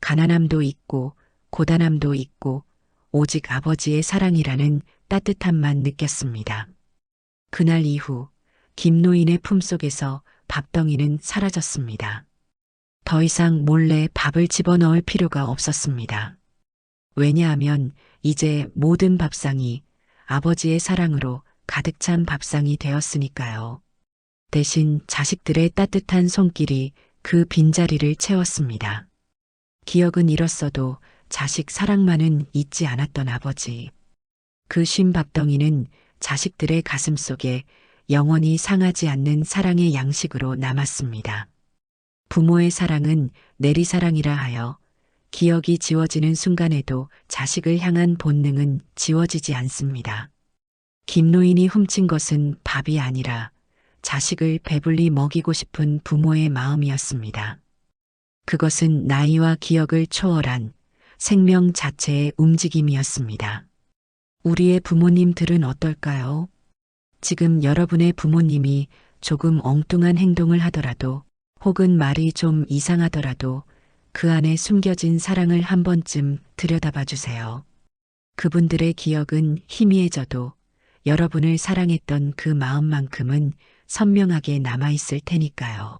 가난함도 있고 고단함도 있고 오직 아버지의 사랑이라는 따뜻함만 느꼈습니다. 그날 이후 김노인의 품속에서 밥덩이는 사라졌습니다. 더 이상 몰래 밥을 집어넣을 필요가 없었습니다. 왜냐하면 이제 모든 밥상이 아버지의 사랑으로 가득 찬 밥상이 되었으니까요. 대신 자식들의 따뜻한 손길이 그 빈자리를 채웠습니다. 기억은 잃었어도 자식 사랑만은 잊지 않았던 아버지. 그 쉰 밥덩이는 자식들의 가슴 속에 영원히 상하지 않는 사랑의 양식으로 남았습니다. 부모의 사랑은 내리사랑이라 하여 기억이 지워지는 순간에도 자식을 향한 본능은 지워지지 않습니다. 김노인이 훔친 것은 밥이 아니라 자식을 배불리 먹이고 싶은 부모의 마음이었습니다. 그것은 나이와 기억을 초월한 생명 자체의 움직임이었습니다. 우리의 부모님들은 어떨까요? 지금 여러분의 부모님이 조금 엉뚱한 행동을 하더라도 혹은 말이 좀 이상하더라도 그 안에 숨겨진 사랑을 한 번쯤 들여다봐 주세요. 그분들의 기억은 희미해져도 여러분을 사랑했던 그 마음만큼은 선명하게 남아있을 테니까요.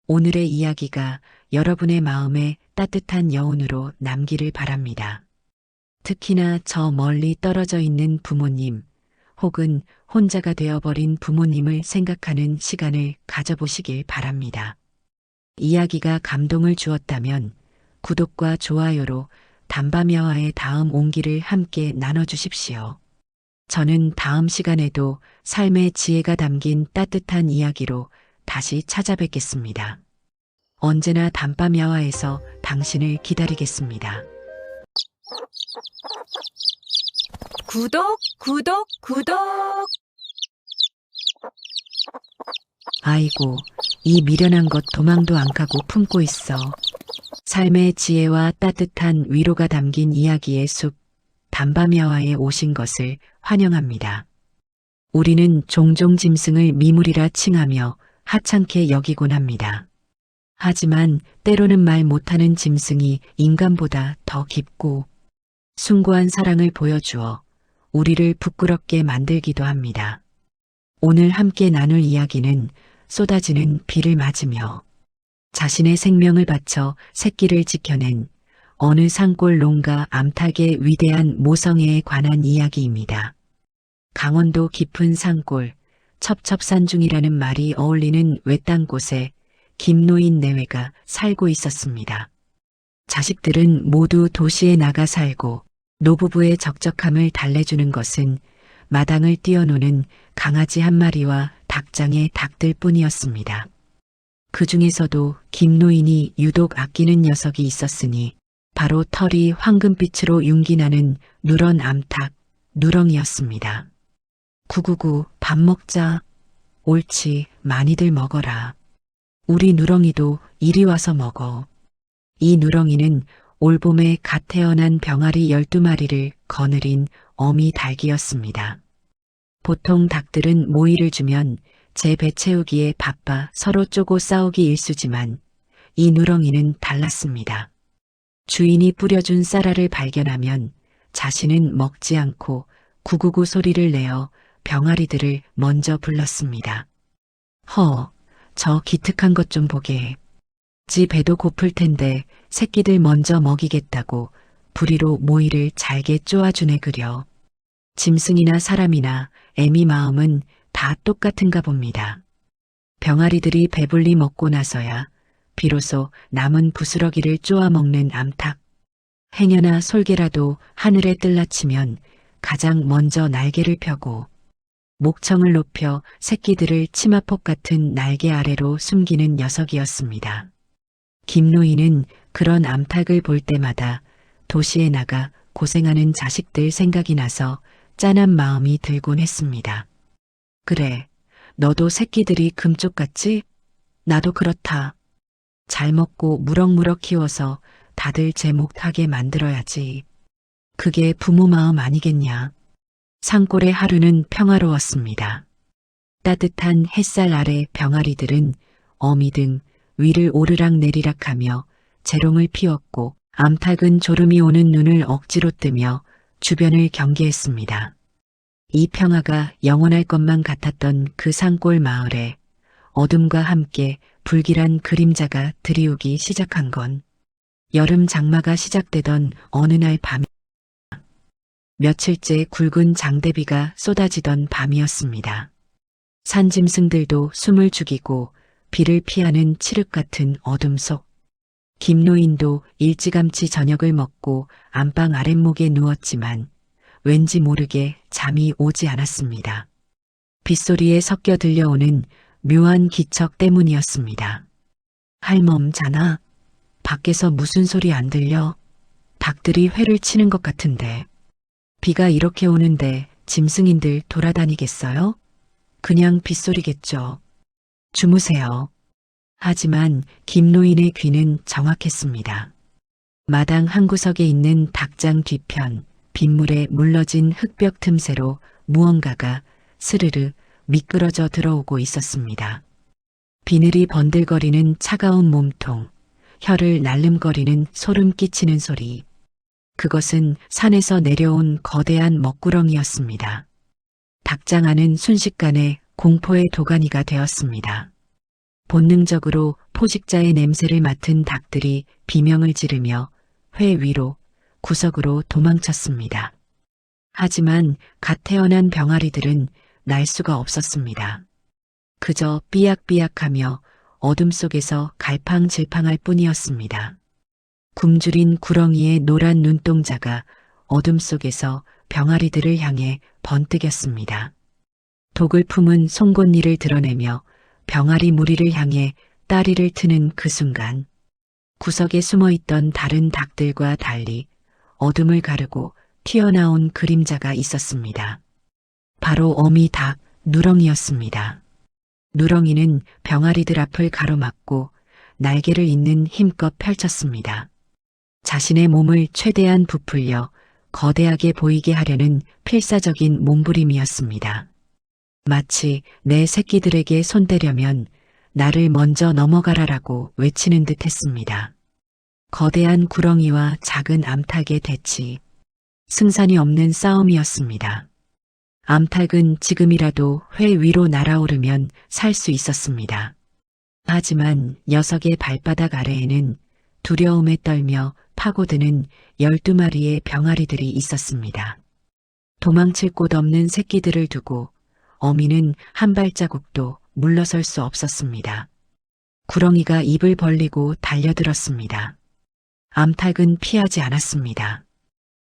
오늘의 이야기가 여러분의 마음에 따뜻한 여운으로 남기를 바랍니다. 특히나 저 멀리 떨어져 있는 부모님, 혹은 혼자가 되어버린 부모님을 생각하는 시간을 가져보시길 바랍니다. 이야기가 감동을 주었다면 구독과 좋아요로 담밤여와의 다음 온기를 함께 나눠주십시오. 저는 다음 시간에도 삶의 지혜가 담긴 따뜻한 이야기로 다시 찾아뵙겠습니다. 언제나 담밤여와에서 당신을 기다리겠습니다. 구독, 구독, 구독. 아이고, 이 미련한 것 도망도 안 가고 품고 있어. 삶의 지혜와 따뜻한 위로가 담긴 이야기의 숲, 담밤여와에 오신 것을 환영합니다. 우리는 종종 짐승을 미물이라 칭하며 하찮게 여기곤 합니다. 하지만 때로는 말 못하는 짐승이 인간보다 더 깊고 숭고한 사랑을 보여주어 우리를 부끄럽게 만들기도 합니다. 오늘 함께 나눌 이야기는 쏟아지는 비를 맞으며 자신의 생명을 바쳐 새끼를 지켜낸 어느 산골 농가 암탉의 위대한 모성애에 관한 이야기입니다. 강원도 깊은 산골, 첩첩산중이라는 말이 어울리는 외딴 곳에 김노인 내외가 살고 있었습니다. 자식들은 모두 도시에 나가 살고 노부부의 적적함을 달래주는 것은 마당을 뛰어노는 강아지 한 마리와 닭장의 닭들 뿐이었습니다. 그 중에서도 김노인이 유독 아끼는 녀석이 있었으니 바로 털이 황금빛으로 윤기나는 누런 암탉, 누렁이였습니다. 구구구 밥 먹자. 옳지, 많이들 먹어라. 우리 누렁이도 이리 와서 먹어. 이 누렁이는 올봄에 갓 태어난 병아리 12마리를 거느린 어미 닭이었습니다. 보통 닭들은 모이를 주면 제 배 채우기에 바빠 서로 쪼고 싸우기 일쑤지만 이 누렁이는 달랐습니다. 주인이 뿌려준 쌀알을 발견하면 자신은 먹지 않고 구구구 소리를 내어 병아리들을 먼저 불렀습니다. 저 기특한 것 좀 보게. 지 배도 고플 텐데 새끼들 먼저 먹이겠다고 부리로 모이를 잘게 쪼아주네 그려. 짐승이나 사람이나 애미 마음은 다 똑같은가 봅니다. 병아리들이 배불리 먹고 나서야 비로소 남은 부스러기를 쪼아 먹는 암탉. 행여나 솔개라도 하늘에 뜰라치면 가장 먼저 날개를 펴고 목청을 높여 새끼들을 치마폭 같은 날개 아래로 숨기는 녀석이었습니다. 김노인은 그런 암탉을 볼 때마다 도시에 나가 고생하는 자식들 생각이 나서 짠한 마음이 들곤 했습니다. 그래, 너도 새끼들이 금쪽 같지? 나도 그렇다. 잘 먹고 무럭무럭 키워서 다들 제목하게 만들어야지. 그게 부모 마음 아니겠냐. 산골의 하루는 평화로웠습니다. 따뜻한 햇살 아래 병아리들은 어미 등 위를 오르락 내리락하며 재롱을 피웠고 암탉은 졸음이 오는 눈을 억지로 뜨며 주변을 경계했습니다. 이 평화가 영원할 것만 같았던 그 산골 마을에 어둠과 함께 불길한 그림자가 드리우기 시작한 건 여름 장마가 시작되던 어느 날 밤, 며칠째 굵은 장대비가 쏟아지던 밤이었습니다. 산짐승들도 숨을 죽이고 비를 피하는 칠흑 같은 어둠 속 김노인도 일찌감치 저녁을 먹고 안방 아랫목에 누웠지만 왠지 모르게 잠이 오지 않았습니다. 빗소리에 섞여 들려오는 묘한 기척 때문이었습니다. 할멈 자나? 밖에서 무슨 소리 안 들려? 닭들이 회를 치는 것 같은데. 비가 이렇게 오는데 짐승인들 돌아다니겠어요? 그냥 빗소리겠죠. 주무세요. 하지만 김노인의 귀는 정확했습니다. 마당 한구석에 있는 닭장 뒤편 빗물에 물러진 흙벽 틈새로 무언가가 스르르 미끄러져 들어오고 있었습니다. 비늘이 번들거리는 차가운 몸통, 혀를 날름거리는 소름 끼치는 소리. 그것은 산에서 내려온 거대한 먹구렁이었습니다. 닭장 안은 순식간에 공포의 도가니가 되었습니다. 본능적으로 포식자의 냄새를 맡은 닭들이 비명을 지르며 회 위로, 구석으로 도망쳤습니다. 하지만 갓 태어난 병아리들은 날 수가 없었습니다. 그저 삐약삐약하며 어둠 속에서 갈팡질팡할 뿐이었습니다. 굶주린 구렁이의 노란 눈동자가 어둠 속에서 병아리들을 향해 번뜩였습니다. 독을 품은 송곳니를 드러내며 병아리 무리를 향해 따리를 트는 그 순간 구석에 숨어있던 다른 닭들과 달리 어둠을 가르고 튀어나온 그림자가 있었습니다. 바로 어미 닭 누렁이였습니다. 누렁이는 병아리들 앞을 가로막고 날개를 잇는 힘껏 펼쳤습니다. 자신의 몸을 최대한 부풀려 거대하게 보이게 하려는 필사적인 몸부림이었습니다. 마치 내 새끼들에게 손대려면 나를 먼저 넘어가라라고 외치는 듯 했습니다. 거대한 구렁이와 작은 암탉의 대치, 승산이 없는 싸움이었습니다. 암탉은 지금이라도 회 위로 날아오르면 살 수 있었습니다. 하지만 녀석의 발바닥 아래에는 두려움에 떨며 파고드는 12마리의 병아리들이 있었습니다. 도망칠 곳 없는 새끼들을 두고 어미는 한 발자국도 물러설 수 없었습니다. 구렁이가 입을 벌리고 달려들었습니다. 암탉은 피하지 않았습니다.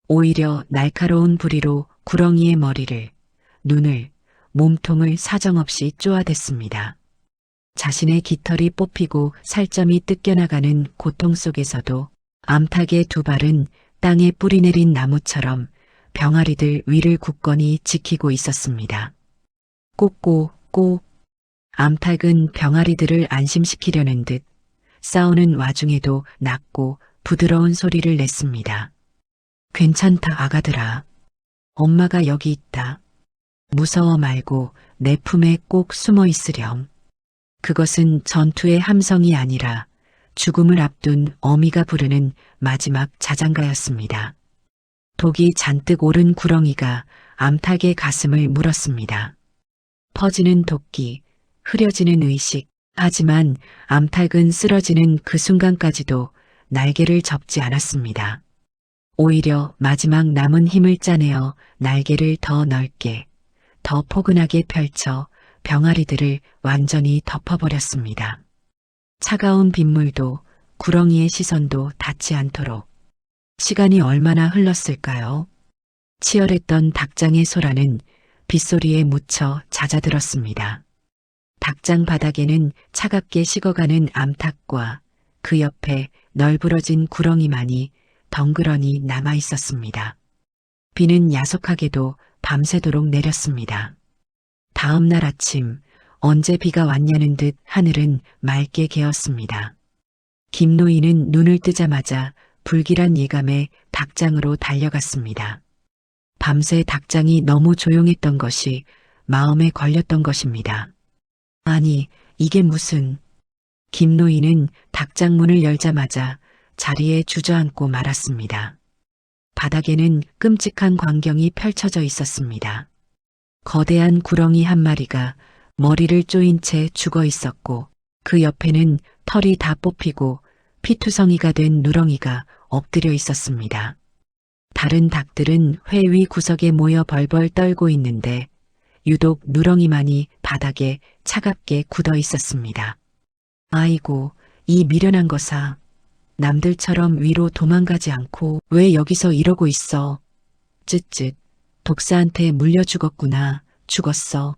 오히려 날카로운 부리로 구렁이의 머리를, 눈을, 몸통을 사정없이 쪼아댔습니다. 자신의 깃털이 뽑히고 살점이 뜯겨나가는 고통 속에서도 암탉의 두 발은 땅에 뿌리내린 나무처럼 병아리들 위를 굳건히 지키고 있었습니다. 꼬꼬꼬. 암탉은 병아리들을 안심시키려는 듯 싸우는 와중에도 낮고 부드러운 소리를 냈습니다. 괜찮다 아가들아. 엄마가 여기 있다. 무서워 말고 내 품에 꼭 숨어 있으렴. 그것은 전투의 함성이 아니라 죽음을 앞둔 어미가 부르는 마지막 자장가였습니다. 독이 잔뜩 오른 구렁이가 암탉의 가슴을 물었습니다. 퍼지는 도끼, 흐려지는 의식. 하지만 암탉은 쓰러지는 그 순간까지도 날개를 접지 않았습니다. 오히려 마지막 남은 힘을 짜내어 날개를 더 넓게, 더 포근하게 펼쳐 병아리들을 완전히 덮어버렸습니다. 차가운 빗물도 구렁이의 시선도 닿지 않도록. 시간이 얼마나 흘렀을까요? 치열했던 닭장의 소라는 빗소리에 묻혀 잦아들었습니다. 닭장 바닥에는 차갑게 식어가는 암탉과 그 옆에 널브러진 구렁이만이 덩그러니 남아 있었습니다. 비는 야속하게도 밤새도록 내렸습니다. 다음 날 아침 언제 비가 왔냐는 듯 하늘은 맑게 개었습니다. 김노인은 눈을 뜨자마자 불길한 예감에 닭장으로 달려갔습니다. 밤새 닭장이 너무 조용했던 것이 마음에 걸렸던 것입니다. 아니, 이게 무슨... 김노인은 닭장 문을 열자마자 자리에 주저앉고 말았습니다. 바닥에는 끔찍한 광경이 펼쳐져 있었습니다. 거대한 구렁이 한 마리가 머리를 쪼인 채 죽어 있었고 그 옆에는 털이 다 뽑히고 피투성이가 된 누렁이가 엎드려 있었습니다. 다른 닭들은 회 위 구석에 모여 벌벌 떨고 있는데 유독 누렁이만이 바닥에 차갑게 굳어 있었습니다. 아이고, 이 미련한 거사. 남들처럼 위로 도망가지 않고 왜 여기서 이러고 있어? 쯧쯧. 독사한테 물려 죽었구나. 죽었어.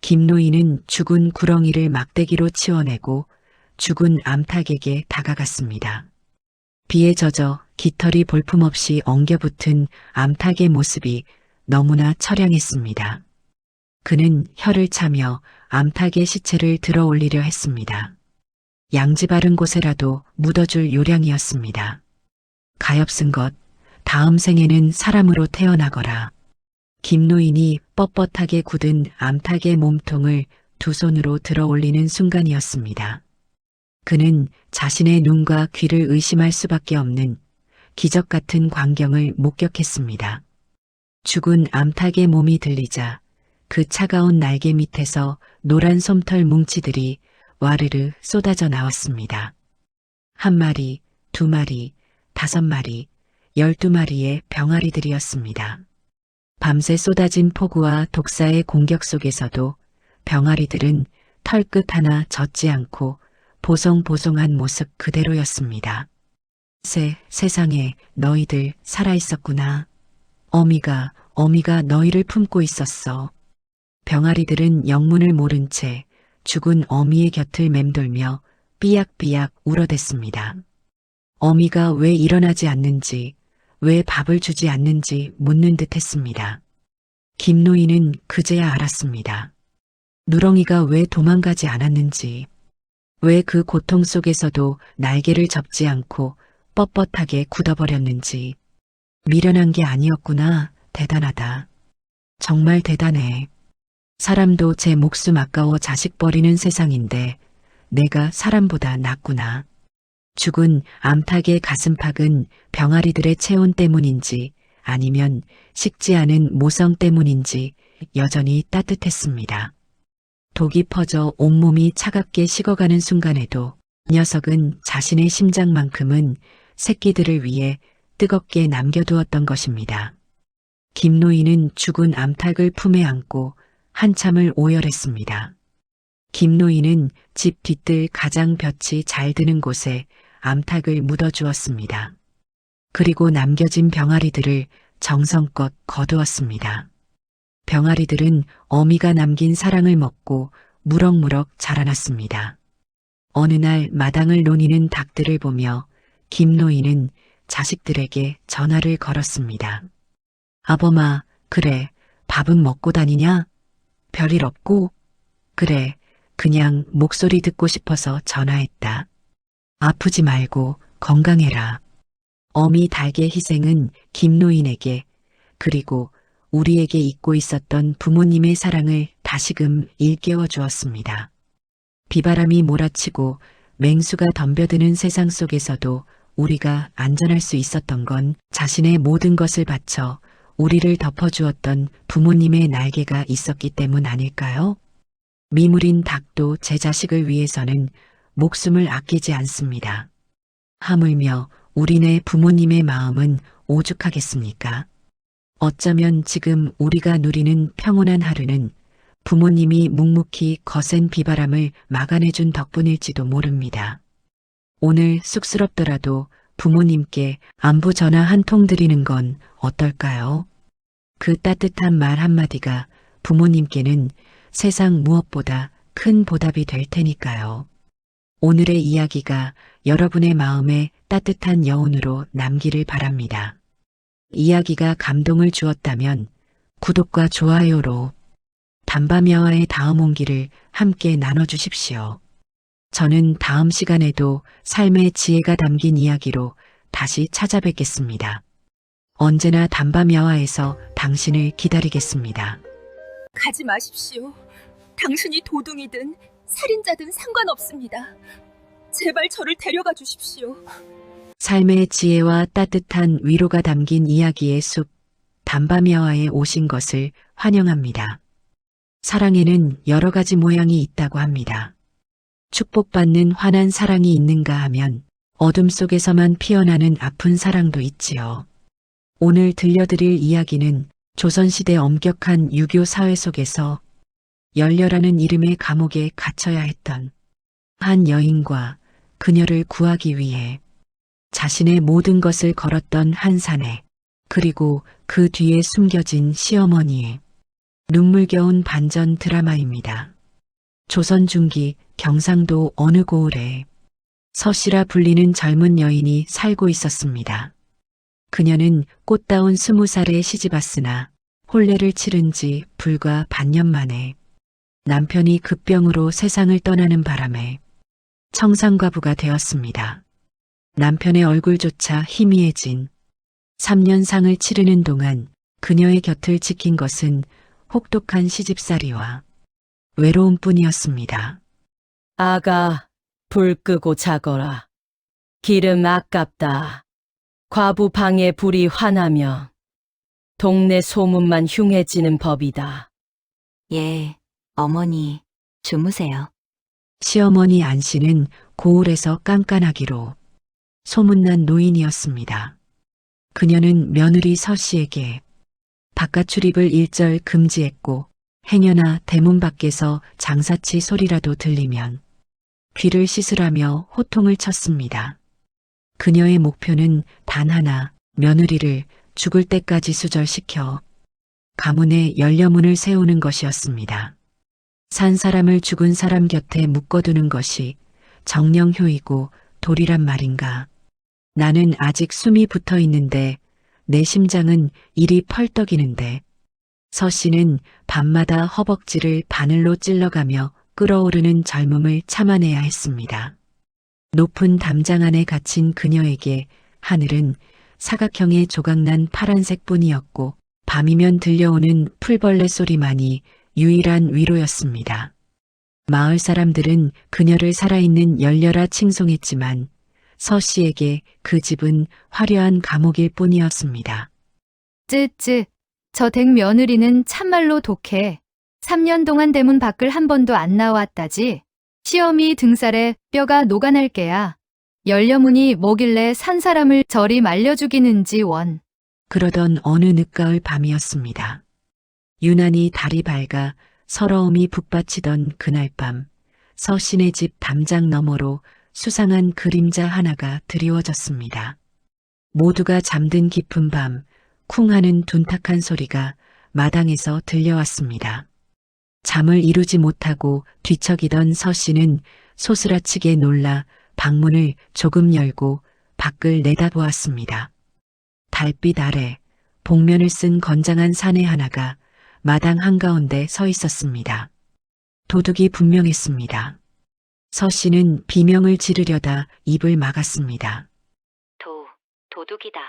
김노인은 죽은 구렁이를 막대기로 치워내고 죽은 암탉에게 다가갔습니다. 비에 젖어 깃털이 볼품없이 엉겨붙은 암탉의 모습이 너무나 처량했습니다. 그는 혀를 차며 암탉의 시체를 들어 올리려 했습니다. 양지 바른 곳에라도 묻어줄 요량이었습니다. 가엾은 것, 다음 생에는 사람으로 태어나거라. 김노인이 뻣뻣하게 굳은 암탉의 몸통을 두 손으로 들어 올리는 순간이었습니다. 그는 자신의 눈과 귀를 의심할 수밖에 없는 기적 같은 광경을 목격했습니다. 죽은 암탉의 몸이 들리자 그 차가운 날개 밑에서 노란 솜털 뭉치들이 와르르 쏟아져 나왔습니다. 1마리, 2마리, 5마리, 12마리의 병아리들이었습니다. 밤새 쏟아진 폭우와 독사의 공격 속에서도 병아리들은 털끝 하나 젖지 않고 보송보송한 모습 그대로였습니다. 세상에 너희들 살아있었구나. 어미가 너희를 품고 있었어. 병아리들은 영문을 모른 채 죽은 어미의 곁을 맴돌며 삐약삐약 울어댔습니다. 어미가 왜 일어나지 않는지, 왜 밥을 주지 않는지 묻는 듯 했습니다. 김노인은 그제야 알았습니다. 누렁이가 왜 도망가지 않았는지, 왜 그 고통 속에서도 날개를 접지 않고 뻣뻣하게 굳어버렸는지. 미련한 게 아니었구나. 대단하다. 정말 대단해. 사람도 제 목숨 아까워 자식 버리는 세상인데 내가 사람보다 낫구나. 죽은 암탉의 가슴팍은 병아리들의 체온 때문인지 아니면 식지 않은 모성 때문인지 여전히 따뜻했습니다. 독이 퍼져 온몸이 차갑게 식어가는 순간에도 녀석은 자신의 심장만큼은 새끼들을 위해 뜨겁게 남겨두었던 것입니다. 김노인은 죽은 암탉을 품에 안고 한참을 오열했습니다. 김노인은 집 뒤뜰 가장 볕이 잘 드는 곳에 암탉을 묻어주었습니다. 그리고 남겨진 병아리들을 정성껏 거두었습니다. 병아리들은 어미가 남긴 사랑을 먹고 무럭무럭 자라났습니다. 어느 날 마당을 노니는 닭들을 보며 김노인은 자식들에게 전화를 걸었습니다. 아범아, 그래, 밥은 먹고 다니냐? 별일 없고? 그래, 그냥 목소리 듣고 싶어서 전화했다. 아프지 말고 건강해라. 어미 닭의 희생은 김노인에게 그리고 우리에게 잊고 있었던 부모님의 사랑을 다시금 일깨워 주었습니다. 비바람이 몰아치고 맹수가 덤벼드는 세상 속에서도 우리가 안전할 수 있었던 건 자신의 모든 것을 바쳐 우리를 덮어주었던 부모님의 날개가 있었기 때문 아닐까요? 미물인 닭도 제 자식을 위해서는 목숨을 아끼지 않습니다. 하물며 우리네 부모님의 마음은 오죽하겠습니까? 어쩌면 지금 우리가 누리는 평온한 하루는 부모님이 묵묵히 거센 비바람을 막아내준 덕분일지도 모릅니다. 오늘 쑥스럽더라도 부모님께 안부 전화 한 통 드리는 건 어떨까요? 그 따뜻한 말 한마디가 부모님께는 세상 무엇보다 큰 보답이 될 테니까요. 오늘의 이야기가 여러분의 마음에 따뜻한 여운으로 남기를 바랍니다. 이야기가 감동을 주었다면 구독과 좋아요로 담밤야와의 다음 온기를 함께 나눠주십시오. 저는 다음 시간에도 삶의 지혜가 담긴 이야기로 다시 찾아뵙겠습니다. 언제나 담밤야와에서 당신을 기다리겠습니다. 가지 마십시오. 당신이 도둑이든 살인자든 상관없습니다. 제발 저를 데려가 주십시오. 삶의 지혜와 따뜻한 위로가 담긴 이야기의 숲, 담밤야와에 오신 것을 환영합니다. 사랑에는 여러 가지 모양이 있다고 합니다. 축복받는 환한 사랑이 있는가 하면 어둠 속에서만 피어나는 아픈 사랑도 있지요. 오늘 들려드릴 이야기는 조선시대 엄격한 유교 사회 속에서 열려라는 이름의 감옥에 갇혀야 했던 한 여인과 그녀를 구하기 위해 자신의 모든 것을 걸었던 한 사내, 그리고 그 뒤에 숨겨진 시어머니의 눈물겨운 반전 드라마입니다. 조선 중기 경상도 어느 고을에 서씨라 불리는 젊은 여인이 살고 있었습니다. 그녀는 꽃다운 20살에 시집왔으나 혼례를 치른 지 불과 반년 만에 남편이 급병으로 세상을 떠나는 바람에 청산과부가 되었습니다. 남편의 얼굴조차 희미해진 3년 상을 치르는 동안 그녀의 곁을 지킨 것은 혹독한 시집살이와 외로움뿐이었습니다. 아가, 불 끄고 자거라. 기름 아깝다. 과부 방에 불이 화나며 동네 소문만 흉해지는 법이다. 예, 어머니, 주무세요. 시어머니 안 씨는 고을에서 깐깐하기로 소문난 노인이었습니다. 그녀는 며느리 서 씨에게 바깥 출입을 일절 금지했고 행여나 대문 밖에서 장사치 소리라도 들리면 귀를 씻으라며 호통을 쳤습니다. 그녀의 목표는 단 하나, 며느리를 죽을 때까지 수절시켜 가문에 열려문을 세우는 것이었습니다. 산 사람을 죽은 사람 곁에 묶어두는 것이 정령효이고 도리란 말인가. 나는 아직 숨이 붙어 있는데 내 심장은 이리 펄떡이는데 서 씨는 밤마다 허벅지를 바늘로 찔러가며 끓어오르는 젊음을 참아내야 했습니다. 높은 담장 안에 갇힌 그녀에게 하늘은 사각형의 조각난 파란색 뿐이었고 밤이면 들려오는 풀벌레 소리만이 유일한 위로였습니다. 마을 사람들은 그녀를 살아있는 열려라 칭송했지만 서 씨에게 그 집은 화려한 감옥일 뿐이었습니다. 쯔쯔, 저 댁 며느리는 참말로 독해. 3년 동안 대문 밖을 한 번도 안 나왔다지. 시어미 등살에 뼈가 녹아날 게야. 열려문이 뭐길래 산 사람을 저리 말려 죽이는지 원. 그러던 어느 늦가을 밤이었습니다. 유난히 달이 밝아 서러움이 북받치던 그날 밤, 서신의 집 담장 너머로 수상한 그림자 하나가 드리워졌습니다. 모두가 잠든 깊은 밤, 쿵 하는 둔탁한 소리가 마당에서 들려왔습니다. 잠을 이루지 못하고 뒤척이던 서 씨는 소스라치게 놀라 방문을 조금 열고 밖을 내다보았습니다. 달빛 아래 복면을 쓴 건장한 사내 하나가 마당 한가운데 서 있었습니다. 도둑이 분명했습니다. 서 씨는 비명을 지르려다 입을 막았습니다. 도둑이다.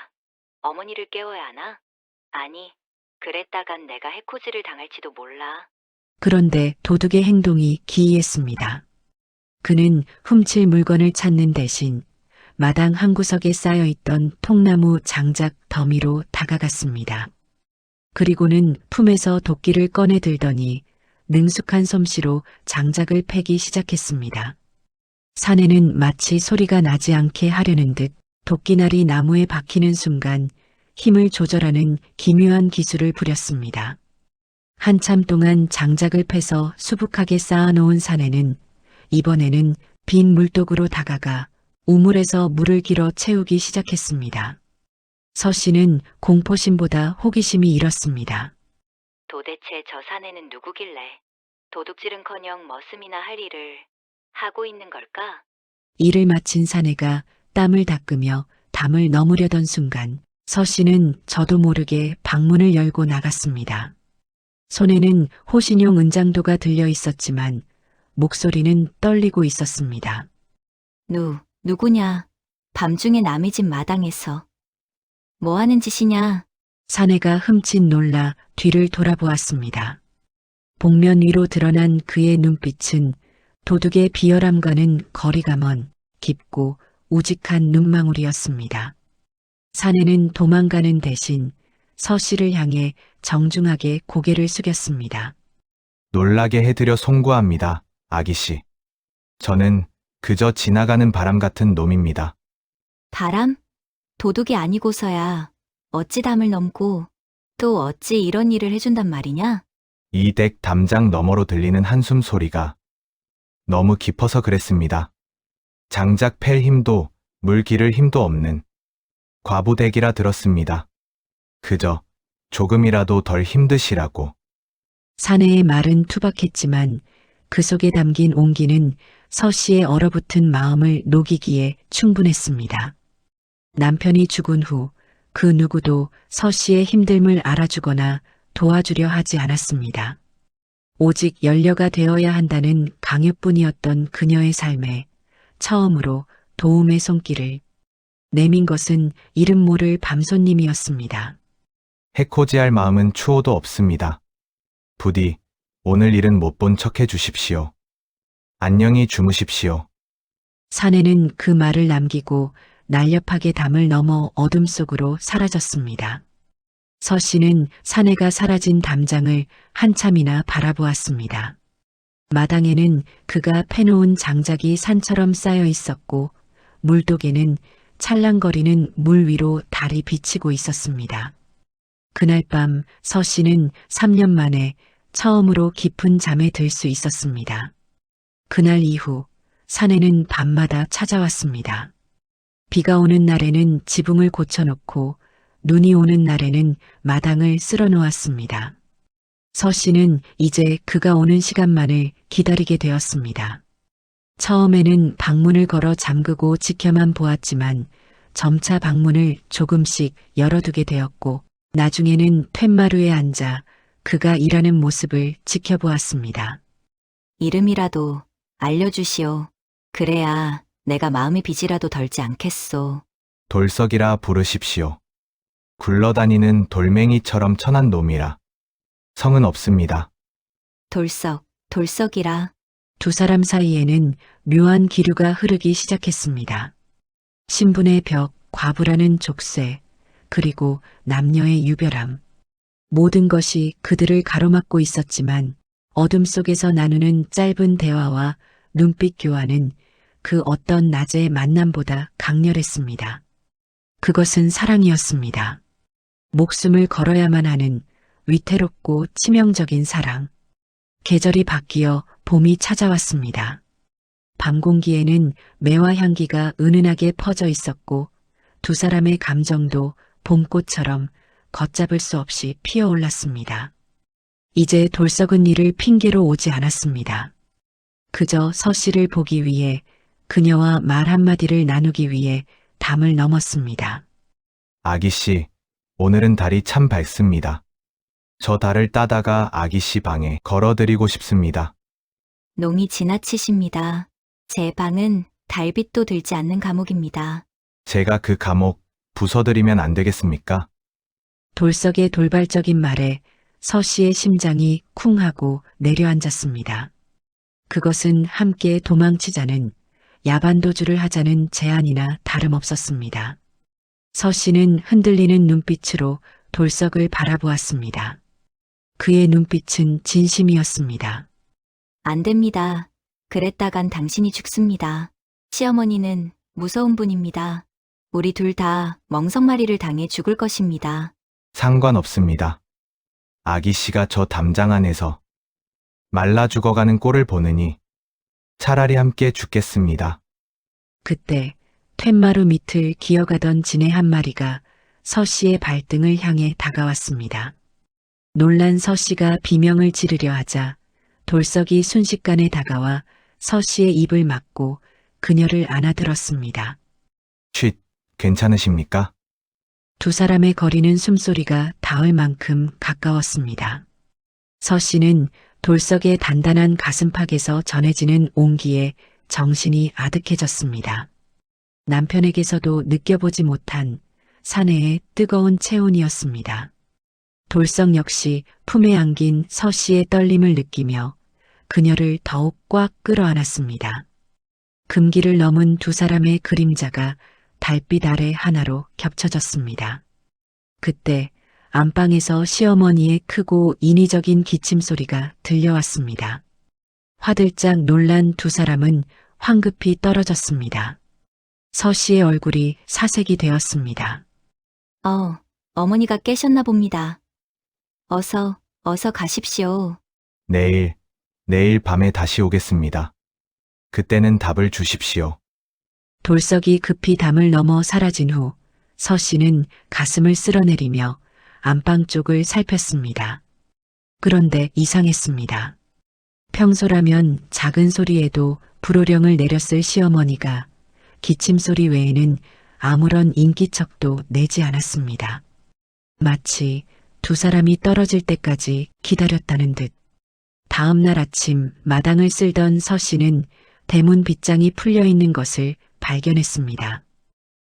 어머니를 깨워야 하나? 아니, 그랬다간 내가 해코지를 당할지도 몰라. 그런데 도둑의 행동이 기이했습니다. 그는 훔칠 물건을 찾는 대신 마당 한구석에 쌓여있던 통나무 장작 더미로 다가갔습니다. 그리고는 품에서 도끼를 꺼내 들더니 능숙한 솜씨로 장작을 패기 시작했습니다. 사내는 마치 소리가 나지 않게 하려는 듯 도끼날이 나무에 박히는 순간 힘을 조절하는 기묘한 기술을 부렸습니다. 한참 동안 장작을 패서 수북하게 쌓아놓은 사내는 이번에는 빈 물독으로 다가가 우물에서 물을 길어 채우기 시작했습니다. 서 씨는 공포심보다 호기심이 일었습니다. 도대체 저 사내는 누구길래 도둑질은커녕 머슴이나 할 일을 하고 있는 걸까? 일을 마친 사내가 땀을 닦으며 담을 넘으려던 순간 서 씨는 저도 모르게 방문을 열고 나갔습니다. 손에는 호신용 은장도가 들려 있었지만 목소리는 떨리고 있었습니다. 누구냐? 밤중에 남의 집 마당에서. 뭐 하는 짓이냐? 사내가 흠칫 놀라 뒤를 돌아보았습니다. 복면 위로 드러난 그의 눈빛은 도둑의 비열함과는 거리가 먼 깊고 우직한 눈망울이었습니다. 사내는 도망가는 대신 서 씨를 향해 정중하게 고개를 숙였습니다. 놀라게 해드려 송구합니다, 아기씨. 저는 그저 지나가는 바람 같은 놈입니다. 바람? 도둑이 아니고서야 어찌 담을 넘고 또 어찌 이런 일을 해준단 말이냐? 이 댁 담장 너머로 들리는 한숨 소리가 너무 깊어서 그랬습니다. 장작 팰 힘도 물 기를 힘도 없는 과부댁이라 들었습니다. 그저 조금이라도 덜 힘드시라고. 사내의 말은 투박했지만 그 속에 담긴 온기는 서 씨의 얼어붙은 마음을 녹이기에 충분했습니다. 남편이 죽은 후 그 누구도 서 씨의 힘듦을 알아주거나 도와주려 하지 않았습니다. 오직 연려가 되어야 한다는 강요뿐이었던 그녀의 삶에 처음으로 도움의 손길을 내민 것은 이름 모를 밤손님이었습니다. 해코지할 마음은 추호도 없습니다. 부디 오늘 일은 못 본 척 해주십시오. 안녕히 주무십시오. 사내는 그 말을 남기고 날렵하게 담을 넘어 어둠 속으로 사라졌습니다. 서 씨는 사내가 사라진 담장을 한참이나 바라보았습니다. 마당에는 그가 패놓은 장작이 산처럼 쌓여 있었고 물독에는 찰랑거리는 물 위로 달이 비치고 있었습니다. 그날 밤 서 씨는 3년 만에 처음으로 깊은 잠에 들 수 있었습니다. 그날 이후 사내는 밤마다 찾아왔습니다. 비가 오는 날에는 지붕을 고쳐놓고 눈이 오는 날에는 마당을 쓸어 놓았습니다. 서 씨는 이제 그가 오는 시간만을 기다리게 되었습니다. 처음에는 방문을 걸어 잠그고 지켜만 보았지만 점차 방문을 조금씩 열어두게 되었고 나중에는 툇마루에 앉아 그가 일하는 모습을 지켜보았습니다. 이름이라도 알려주시오. 그래야 내가 마음의 빚이라도 덜지 않겠소. 돌석이라 부르십시오. 굴러다니는 돌멩이처럼 천한 놈이라. 성은 없습니다. 돌석이라. 두 사람 사이에는 묘한 기류가 흐르기 시작했습니다. 신분의 벽, 과부라는 족쇄, 그리고 남녀의 유별함. 모든 것이 그들을 가로막고 있었지만 어둠 속에서 나누는 짧은 대화와 눈빛 교환은 그 어떤 낮의 만남보다 강렬했습니다. 그것은 사랑이었습니다. 목숨을 걸어야만 하는 위태롭고 치명적인 사랑. 계절이 바뀌어 봄이 찾아왔습니다. 밤 공기에는 매화 향기가 은은하게 퍼져 있었고 두 사람의 감정도 봄꽃처럼 걷잡을 수 없이 피어올랐습니다. 이제 돌석은 이를 핑계로 오지 않았습니다. 그저 서 씨를 보기 위해 그녀와 말 한마디를 나누기 위해 담을 넘었습니다. 아기씨, 오늘은 달이 참 밝습니다. 저 달을 따다가 아기씨 방에 걸어드리고 싶습니다. 농이 지나치십니다. 제 방은 달빛도 들지 않는 감옥입니다. 제가 그 감옥 부숴드리면 안 되겠습니까? 돌석의 돌발적인 말에 서 씨의 심장이 쿵하고 내려앉았습니다. 그것은 함께 도망치자는 야반도주를 하자는 제안이나 다름없었습니다. 서 씨는 흔들리는 눈빛으로 돌석을 바라보았습니다. 그의 눈빛은 진심이었습니다. 안 됩니다. 그랬다간 당신이 죽습니다. 시어머니는 무서운 분입니다. 우리 둘 다 멍석마리를 당해 죽을 것입니다. 상관없습니다. 아기씨가 저 담장 안에서 말라 죽어가는 꼴을 보느니 차라리 함께 죽겠습니다. 그때 툇마루 밑을 기어가던 진해 한 마리가 서 씨의 발등을 향해 다가왔습니다. 놀란 서 씨가 비명을 지르려 하자 돌석이 순식간에 다가와 서 씨의 입을 막고 그녀를 안아들었습니다. 쉿, 괜찮으십니까? 두 사람의 거리는 숨소리가 닿을 만큼 가까웠습니다. 서 씨는 돌석의 단단한 가슴팍에서 전해지는 온기에 정신이 아득해졌습니다. 남편에게서도 느껴보지 못한 사내의 뜨거운 체온이었습니다. 돌석 역시 품에 안긴 서 씨의 떨림을 느끼며 그녀를 더욱 꽉 끌어안았습니다. 금기를 넘은 두 사람의 그림자가 달빛 아래 하나로 겹쳐졌습니다. 그때 안방에서 시어머니의 크고 인위적인 기침 소리가 들려왔습니다. 화들짝 놀란 두 사람은 황급히 떨어졌습니다. 서 씨의 얼굴이 사색이 되었습니다. 어머니가 깨셨나 봅니다. 어서 가십시오. 내일 밤에 다시 오겠습니다. 그때는 답을 주십시오. 돌석이 급히 담을 넘어 사라진 후 서 씨는 가슴을 쓸어내리며 안방 쪽을 살폈습니다. 그런데 이상했습니다. 평소라면 작은 소리에도 불호령을 내렸을 시어머니가 기침 소리 외에는 아무런 인기척도 내지 않았습니다. 마치 두 사람이 떨어질 때까지 기다렸다는 듯. 다음 날 아침 마당을 쓸던 서 씨는 대문 빗장이 풀려 있는 것을 발견했습니다.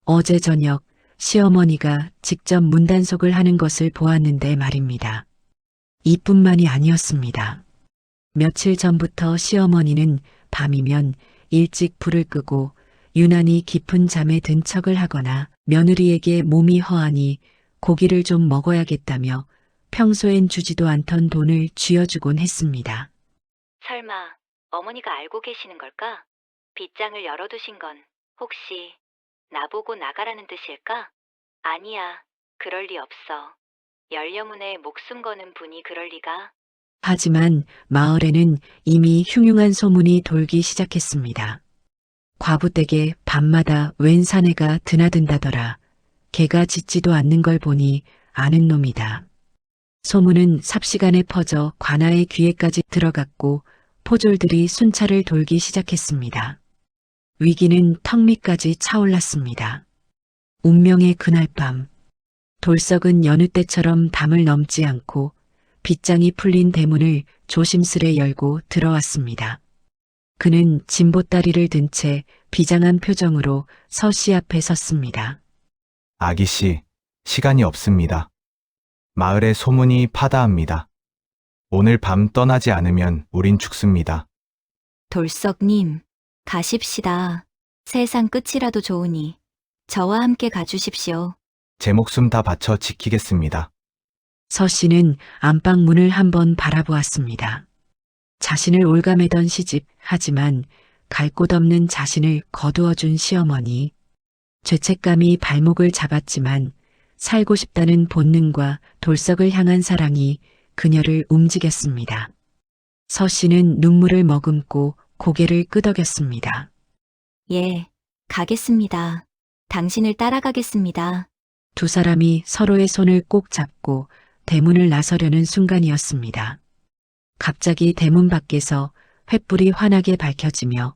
어제 저녁 시어머니가 직접 문단속을 하는 것을 보았는데 말입니다. 이뿐만이 아니었습니다. 며칠 전부터 시어머니는 밤이면 일찍 불을 끄고 유난히 깊은 잠에 든 척을 하거나 며느리에게 몸이 허하니 고기를 좀 먹어야겠다며 평소엔 주지도 않던 돈을 쥐어주곤 했습니다. 설마 어머니가 알고 계시는 걸까? 빗장을 열어두신 건 혹시 나보고 나가라는 뜻일까? 아니야, 그럴 리 없어. 열려문에 목숨 거는 분이 그럴 리가. 하지만 마을에는 이미 흉흉한 소문이 돌기 시작했습니다. 과부댁에 밤마다 웬 사내가 드나든다더라. 개가 짖지도 않는 걸 보니 아는 놈이다. 소문은 삽시간에 퍼져 관아의 귀에까지 들어갔고 포졸들이 순찰을 돌기 시작했습니다. 위기는 턱 밑까지 차올랐습니다. 운명의 그날 밤, 돌석은 여느 때처럼 담을 넘지 않고 빗장이 풀린 대문을 조심스레 열고 들어왔습니다. 그는 진보다리를 든 채 비장한 표정으로 서 씨 앞에 섰습니다. 아기씨, 시간이 없습니다. 마을에 소문이 파다합니다. 오늘 밤 떠나지 않으면 우린 죽습니다. 돌석님, 가십시다. 세상 끝이라도 좋으니 저와 함께 가주십시오. 제 목숨 다 바쳐 지키겠습니다. 서 씨는 안방 문을 한번 바라보았습니다. 자신을 올가매던 시집, 하지만 갈 곳 없는 자신을 거두어준 시어머니. 죄책감이 발목을 잡았지만 살고 싶다는 본능과 돌석을 향한 사랑이 그녀를 움직였습니다. 서 씨는 눈물을 머금고 고개를 끄덕였습니다. 예, 가겠습니다. 당신을 따라가겠습니다. 두 사람이 서로의 손을 꼭 잡고 대문을 나서려는 순간이었습니다. 갑자기 대문 밖에서 횃불이 환하게 밝혀지며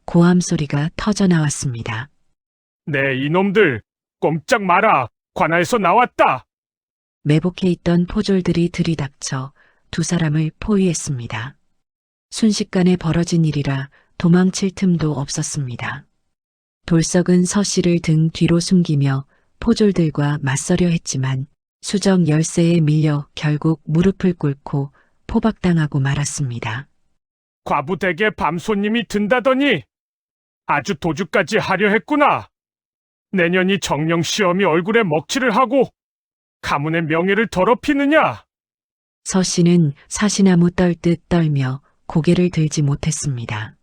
고함 소리가 터져 나왔습니다. 네, 이놈들, 꼼짝 마라. 관아에서 나왔다. 매복해 있던 포졸들이 들이닥쳐 두 사람을 포위했습니다. 순식간에 벌어진 일이라 도망칠 틈도 없었습니다. 돌석은 서 씨를 등 뒤로 숨기며 포졸들과 맞서려 했지만 수정 열쇠에 밀려 결국 무릎을 꿇고 포박당하고 말았습니다. 과부댁에 밤손님이 든다더니 아주 도주까지 하려 했구나. 내년이 정령 시험이 얼굴에 먹칠을 하고 가문의 명예를 더럽히느냐? 서 씨는 사시나무 떨듯 떨며 고개를 들지 못했습니다.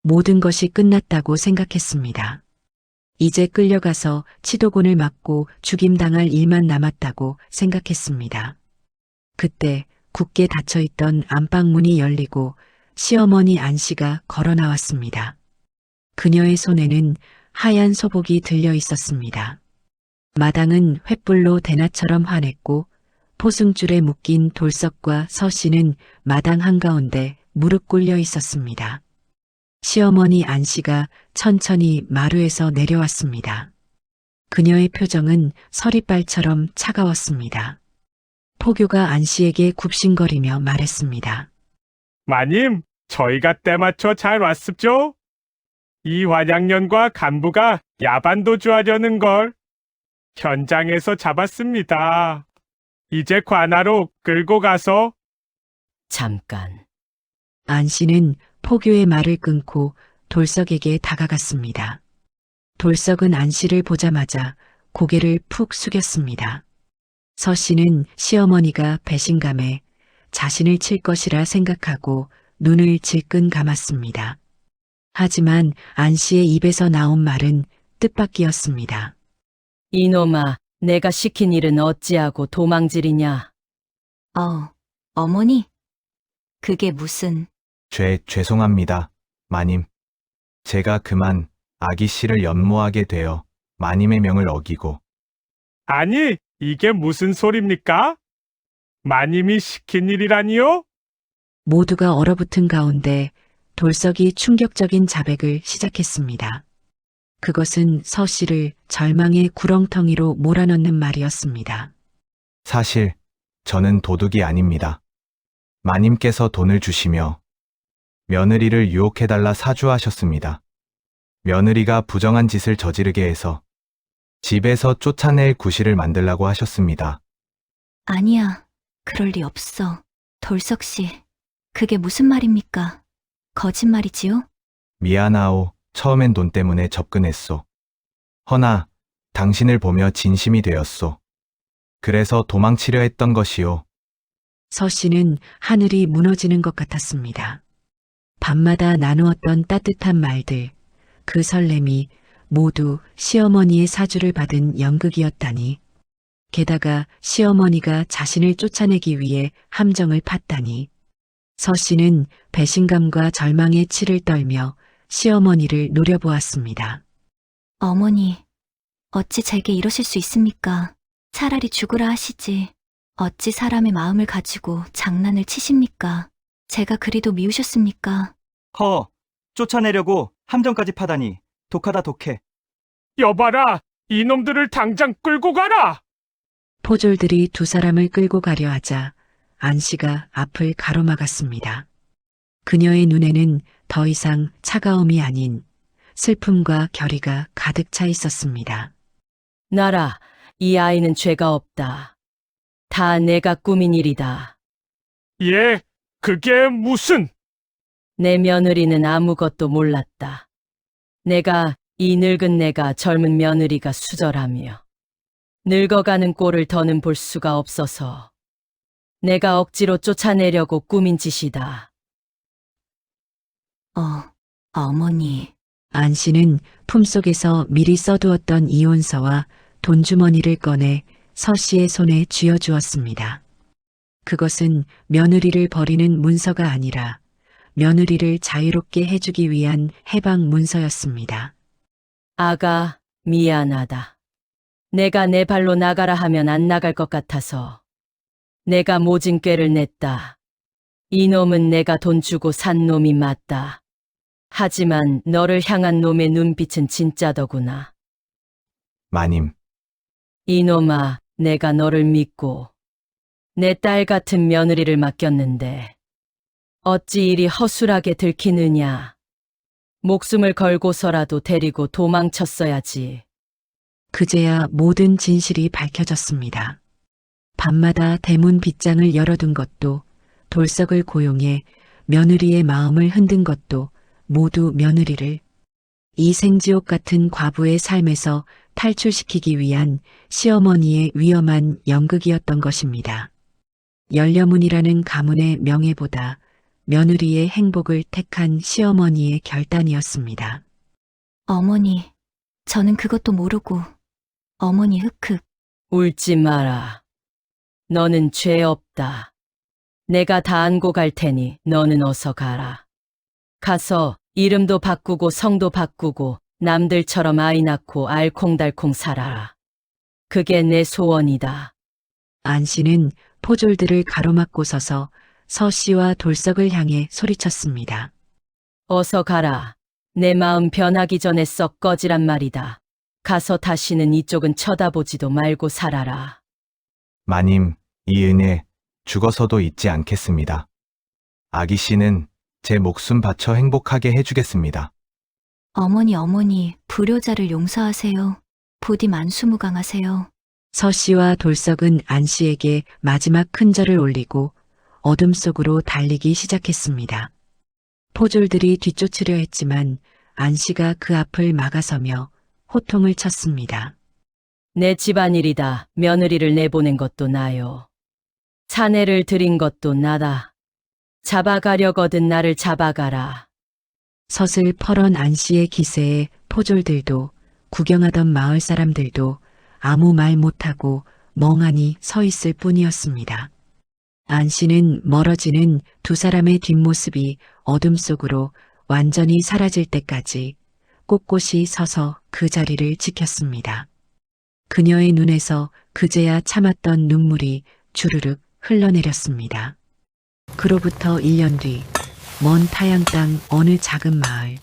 모든 것이 끝났다고 생각했습니다. 이제 끌려가서 치도곤을 맞고 죽임당할 일만 남았다고 생각했습니다. 그때 굳게 닫혀있던 안방문이 열리고 시어머니 안씨가 걸어 나왔습니다. 그녀의 손에는 하얀 소복이 들려 있었습니다. 마당은 횃불로 대낮처럼 환했고 포승줄에 묶인 돌석과 서 씨는 마당 한가운데 무릎 꿇려 있었습니다. 시어머니 안씨가 천천히 마루에서 내려왔습니다. 그녀의 표정은 서리발처럼 차가웠습니다. 포교가 안씨에게 굽신거리며 말했습니다. 마님, 저희가 때맞춰 잘 왔습죠? 이 환양년과 간부가 야반도주하려는 걸 현장에서 잡았습니다. 이제 관아로 끌고 가서. 잠깐. 안씨는 포교의 말을 끊고 돌석에게 다가갔습니다. 돌석은 안씨를 보자마자 고개를 푹 숙였습니다. 서 씨는 시어머니가 배신감에 자신을 칠 것이라 생각하고 눈을 질끈 감았습니다. 하지만 안씨의 입에서 나온 말은 뜻밖이었습니다. 이놈아, 내가 시킨 일은 어찌하고 도망질이냐? 어머니? 그게 무슨... 죄송합니다, 마님. 제가 그만 아기 씨를 연모하게 되어 마님의 명을 어기고. 아니, 이게 무슨 소립니까? 마님이 시킨 일이라니요? 모두가 얼어붙은 가운데 돌석이 충격적인 자백을 시작했습니다. 그것은 서 씨를 절망의 구렁텅이로 몰아넣는 말이었습니다. 사실 저는 도둑이 아닙니다. 마님께서 돈을 주시며 며느리를 유혹해달라 사주하셨습니다. 며느리가 부정한 짓을 저지르게 해서 집에서 쫓아낼 구실을 만들라고 하셨습니다. 아니야. 그럴 리 없어. 돌석 씨, 그게 무슨 말입니까? 거짓말이지요? 미안하오. 처음엔 돈 때문에 접근했소. 허나 당신을 보며 진심이 되었소. 그래서 도망치려 했던 것이오. 서 씨는 하늘이 무너지는 것 같았습니다. 밤마다 나누었던 따뜻한 말들, 그 설렘이 모두 시어머니의 사주를 받은 연극이었다니. 게다가 시어머니가 자신을 쫓아내기 위해 함정을 팠다니. 서 씨는 배신감과 절망의 치를 떨며 시어머니를 노려보았습니다. 어머니, 어찌 제게 이러실 수 있습니까? 차라리 죽으라 하시지. 어찌 사람의 마음을 가지고 장난을 치십니까? 제가 그리도 미우셨습니까? 허, 쫓아내려고 함정까지 파다니 독하다 독해. 여봐라, 이놈들을 당장 끌고 가라! 포졸들이 두 사람을 끌고 가려 하자 안 씨가 앞을 가로막았습니다. 그녀의 눈에는 더 이상 차가움이 아닌 슬픔과 결의가 가득 차 있었습니다. 나라, 이 아이는 죄가 없다. 다 내가 꾸민 일이다. 예, 그게 무슨... 내 며느리는 아무것도 몰랐다. 내가 이 늙은 내가 젊은 며느리가 수절하며 늙어가는 꼴을 더는 볼 수가 없어서 내가 억지로 쫓아내려고 꾸민 짓이다. 어머니. 안 씨는 품속에서 미리 써두었던 이혼서와 돈주머니를 꺼내 서 씨의 손에 쥐어주었습니다. 그것은 며느리를 버리는 문서가 아니라 며느리를 자유롭게 해주기 위한 해방 문서였습니다. 아가, 미안하다. 내가 내 발로 나가라 하면 안 나갈 것 같아서 내가 모진 꾀를 냈다. 이놈은 내가 돈 주고 산 놈이 맞다. 하지만 너를 향한 놈의 눈빛은 진짜더구나. 마님, 이놈아, 내가 너를 믿고 내 딸 같은 며느리를 맡겼는데 어찌 이리 허술하게 들키느냐. 목숨을 걸고서라도 데리고 도망쳤어야지. 그제야 모든 진실이 밝혀졌습니다. 밤마다 대문 빗장을 열어둔 것도, 돌석을 고용해 며느리의 마음을 흔든 것도 모두 며느리를 이 생지옥 같은 과부의 삶에서 탈출시키기 위한 시어머니의 위험한 연극이었던 것입니다. 열려문이라는 가문의 명예보다 며느리의 행복을 택한 시어머니의 결단이었습니다. 어머니, 저는 그것도 모르고. 어머니 흑흑. 울지 마라. 너는 죄 없다. 내가 다 안고 갈 테니 너는 어서 가라. 가서 이름도 바꾸고 성도 바꾸고 남들처럼 아이 낳고 알콩달콩 살아라. 그게 내 소원이다. 안 씨는 포졸들을 가로막고 서서 서 씨와 돌석을 향해 소리쳤습니다. 어서 가라. 내 마음 변하기 전에 썩 꺼지란 말이다. 가서 다시는 이쪽은 쳐다보지도 말고 살아라. 마님, 이 은혜 죽어서도 잊지 않겠습니다. 아기 씨는 제 목숨 바쳐 행복하게 해주겠습니다. 어머니, 불효자를 용서하세요. 부디 만수무강하세요. 서 씨와 돌석은 안 씨에게 마지막 큰절을 올리고 어둠 속으로 달리기 시작했습니다. 포졸들이 뒤쫓으려 했지만 안 씨가 그 앞을 막아서며 호통을 쳤습니다. 내 집안일이다. 며느리를 내보낸 것도 나요. 사내를 들인 것도 나다. 잡아가려거든 나를 잡아가라. 서슬 펄언 안 씨의 기세에 포졸들도 구경하던 마을 사람들도 아무 말 못하고 멍하니 서 있을 뿐이었습니다. 안 씨는 멀어지는 두 사람의 뒷모습이 어둠 속으로 완전히 사라질 때까지 꼿꼿이 서서 그 자리를 지켰습니다. 그녀의 눈에서 그제야 참았던 눈물이 주르륵 흘러내렸습니다. 그로부터 1년 뒤, 먼 타양 땅 어느 작은 마을.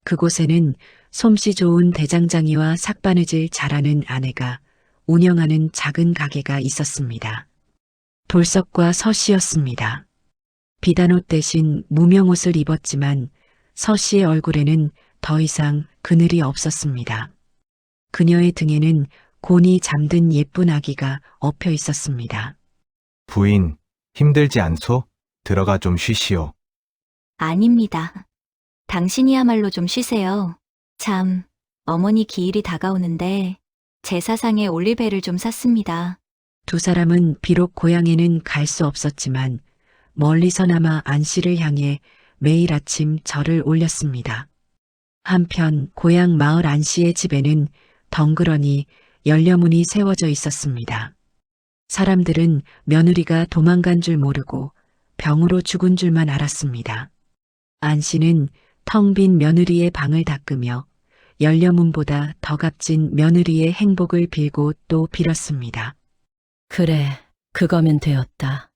그곳에는 솜씨 좋은 대장장이와 삭바느질 잘하는 아내가 운영하는 작은 가게가 있었습니다. 돌석과 서씨였습니다. 비단옷 대신 무명옷을 입었지만 서씨의 얼굴에는 더 이상 그늘이 없었습니다. 그녀의 등에는 곤히 잠든 예쁜 아기가 엎여 있었습니다. 부인, 힘들지 않소? 들어가 좀 쉬시오. 아닙니다. 당신이야말로 좀 쉬세요. 참, 어머니 기일이 다가오는데 제사상에 올리배를 좀 샀습니다. 두 사람은 비록 고향에는 갈 수 없었지만 멀리서나마 안씨를 향해 매일 아침 절을 올렸습니다. 한편 고향 마을 안씨의 집에는 덩그러니 열려문이 세워져 있었습니다. 사람들은 며느리가 도망간 줄 모르고 병으로 죽은 줄만 알았습니다. 안씨는 텅 빈 며느리의 방을 닦으며 열려문보다 더 값진 며느리의 행복을 빌고 또 빌었습니다. 그래, 그거면 되었다.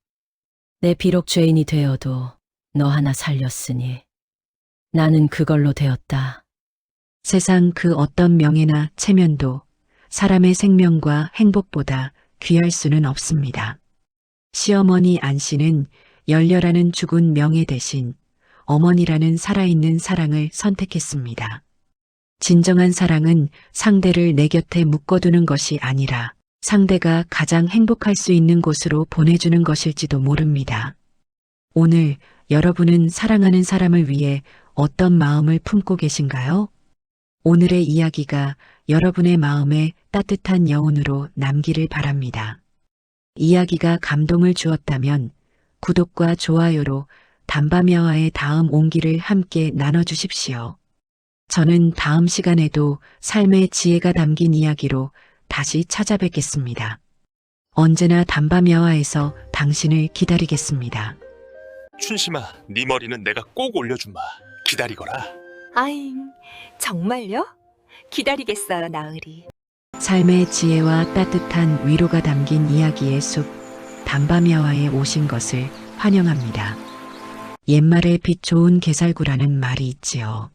내 비록 죄인이 되어도 너 하나 살렸으니 나는 그걸로 되었다. 세상 그 어떤 명예나 체면도 사람의 생명과 행복보다 귀할 수는 없습니다. 시어머니 안씨는 열려라는 죽은 명예 대신 어머니라는 살아있는 사랑을 선택했습니다. 진정한 사랑은 상대를 내 곁에 묶어두는 것이 아니라 상대가 가장 행복할 수 있는 곳으로 보내주는 것일지도 모릅니다. 오늘 여러분은 사랑하는 사람을 위해 어떤 마음을 품고 계신가요? 오늘의 이야기가 여러분의 마음에 따뜻한 여운으로 남기를 바랍니다. 이야기가 감동을 주었다면 구독과 좋아요로 담밤야와의 다음 온기를 함께 나눠주십시오. 저는 다음 시간에도 삶의 지혜가 담긴 이야기로 다시 찾아뵙겠습니다. 언제나 담밤야와에서 당신을 기다리겠습니다. 춘심아, 네 머리는 내가 꼭 올려주마. 기다리거라. 아잉, 정말요? 기다리겠어요, 나으리. 삶의 지혜와 따뜻한 위로가 담긴 이야기의 숲, 담밤야와에 오신 것을 환영합니다. 옛말에 빛 좋은 게살구라는 말이 있지요.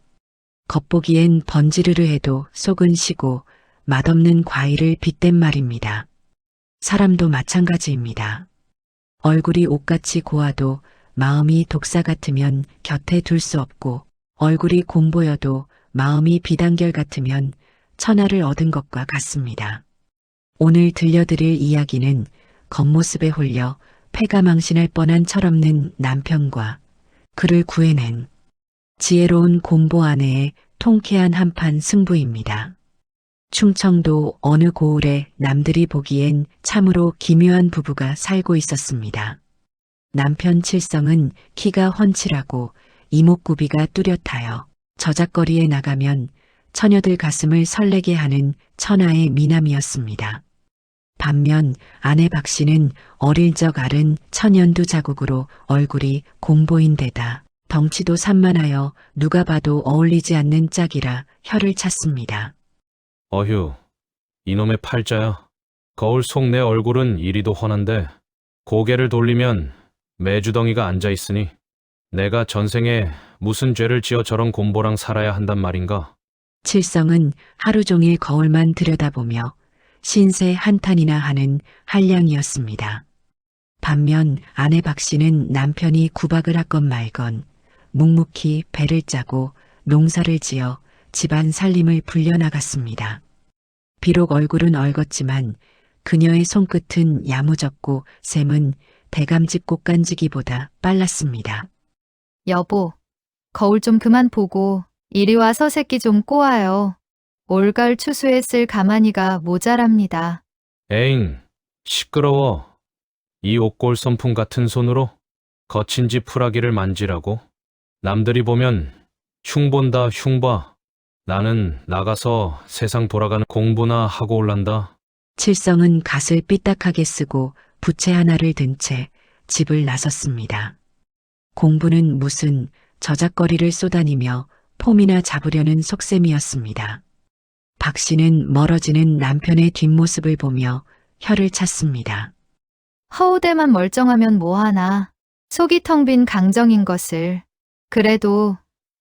겉보기엔 번지르르 해도 속은 시고 맛없는 과일을 빗댄 말입니다. 사람도 마찬가지입니다. 얼굴이 옥같이 고와도 마음이 독사 같으면 곁에 둘 수 없고 얼굴이 공보여도 마음이 비단결 같으면 천하를 얻은 것과 같습니다. 오늘 들려드릴 이야기는 겉모습에 홀려 패가 망신할 뻔한 철없는 남편과 그를 구해낸 지혜로운 공보 아내의 통쾌한 한판 승부입니다. 충청도 어느 고을에 남들이 보기엔 참으로 기묘한 부부가 살고 있었습니다. 남편 칠성은 키가 훤칠하고 이목구비가 뚜렷하여 저작거리에 나가면 처녀들 가슴을 설레게 하는 천하의 미남이었습니다. 반면 아내 박씨는 어릴 적 앓은 천연두 자국으로 얼굴이 공보인 데다 덩치도 산만하여 누가 봐도 어울리지 않는 짝이라 혀를 찼습니다. 어휴, 이놈의 팔자야. 거울 속 내 얼굴은 이리도 훤한데 고개를 돌리면 매주덩이가 앉아있으니 내가 전생에 무슨 죄를 지어 저런 곰보랑 살아야 한단 말인가? 칠성은 하루 종일 거울만 들여다보며 신세 한탄이나 하는 한량이었습니다. 반면 아내 박씨는 남편이 구박을 하건 말건 묵묵히 배를 짜고 농사를 지어 집안 살림을 불려나갔습니다. 비록 얼굴은 얼었지만 그녀의 손끝은 야무졌고 셈은 대감집 꽃간지기보다 빨랐습니다. 여보, 거울 좀 그만 보고 이리 와서 새끼 좀 꼬아요. 올가을 추수에 쓸 가마니가 모자랍니다. 에잉, 시끄러워. 이 옥골 선풍 같은 손으로 거친 집 풀아기를 만지라고? 남들이 보면 흉본다 흉봐. 나는 나가서 세상 돌아가는 공부나 하고 올란다. 칠성은 갓을 삐딱하게 쓰고 부채 하나를 든 채 집을 나섰습니다. 공부는 무슨 저작거리를 쏘다니며 폼이나 잡으려는 속셈이었습니다. 박 씨는 멀어지는 남편의 뒷모습을 보며 혀를 찼습니다. 허우대만 멀쩡하면 뭐하나. 속이 텅 빈 강정인 것을. 그래도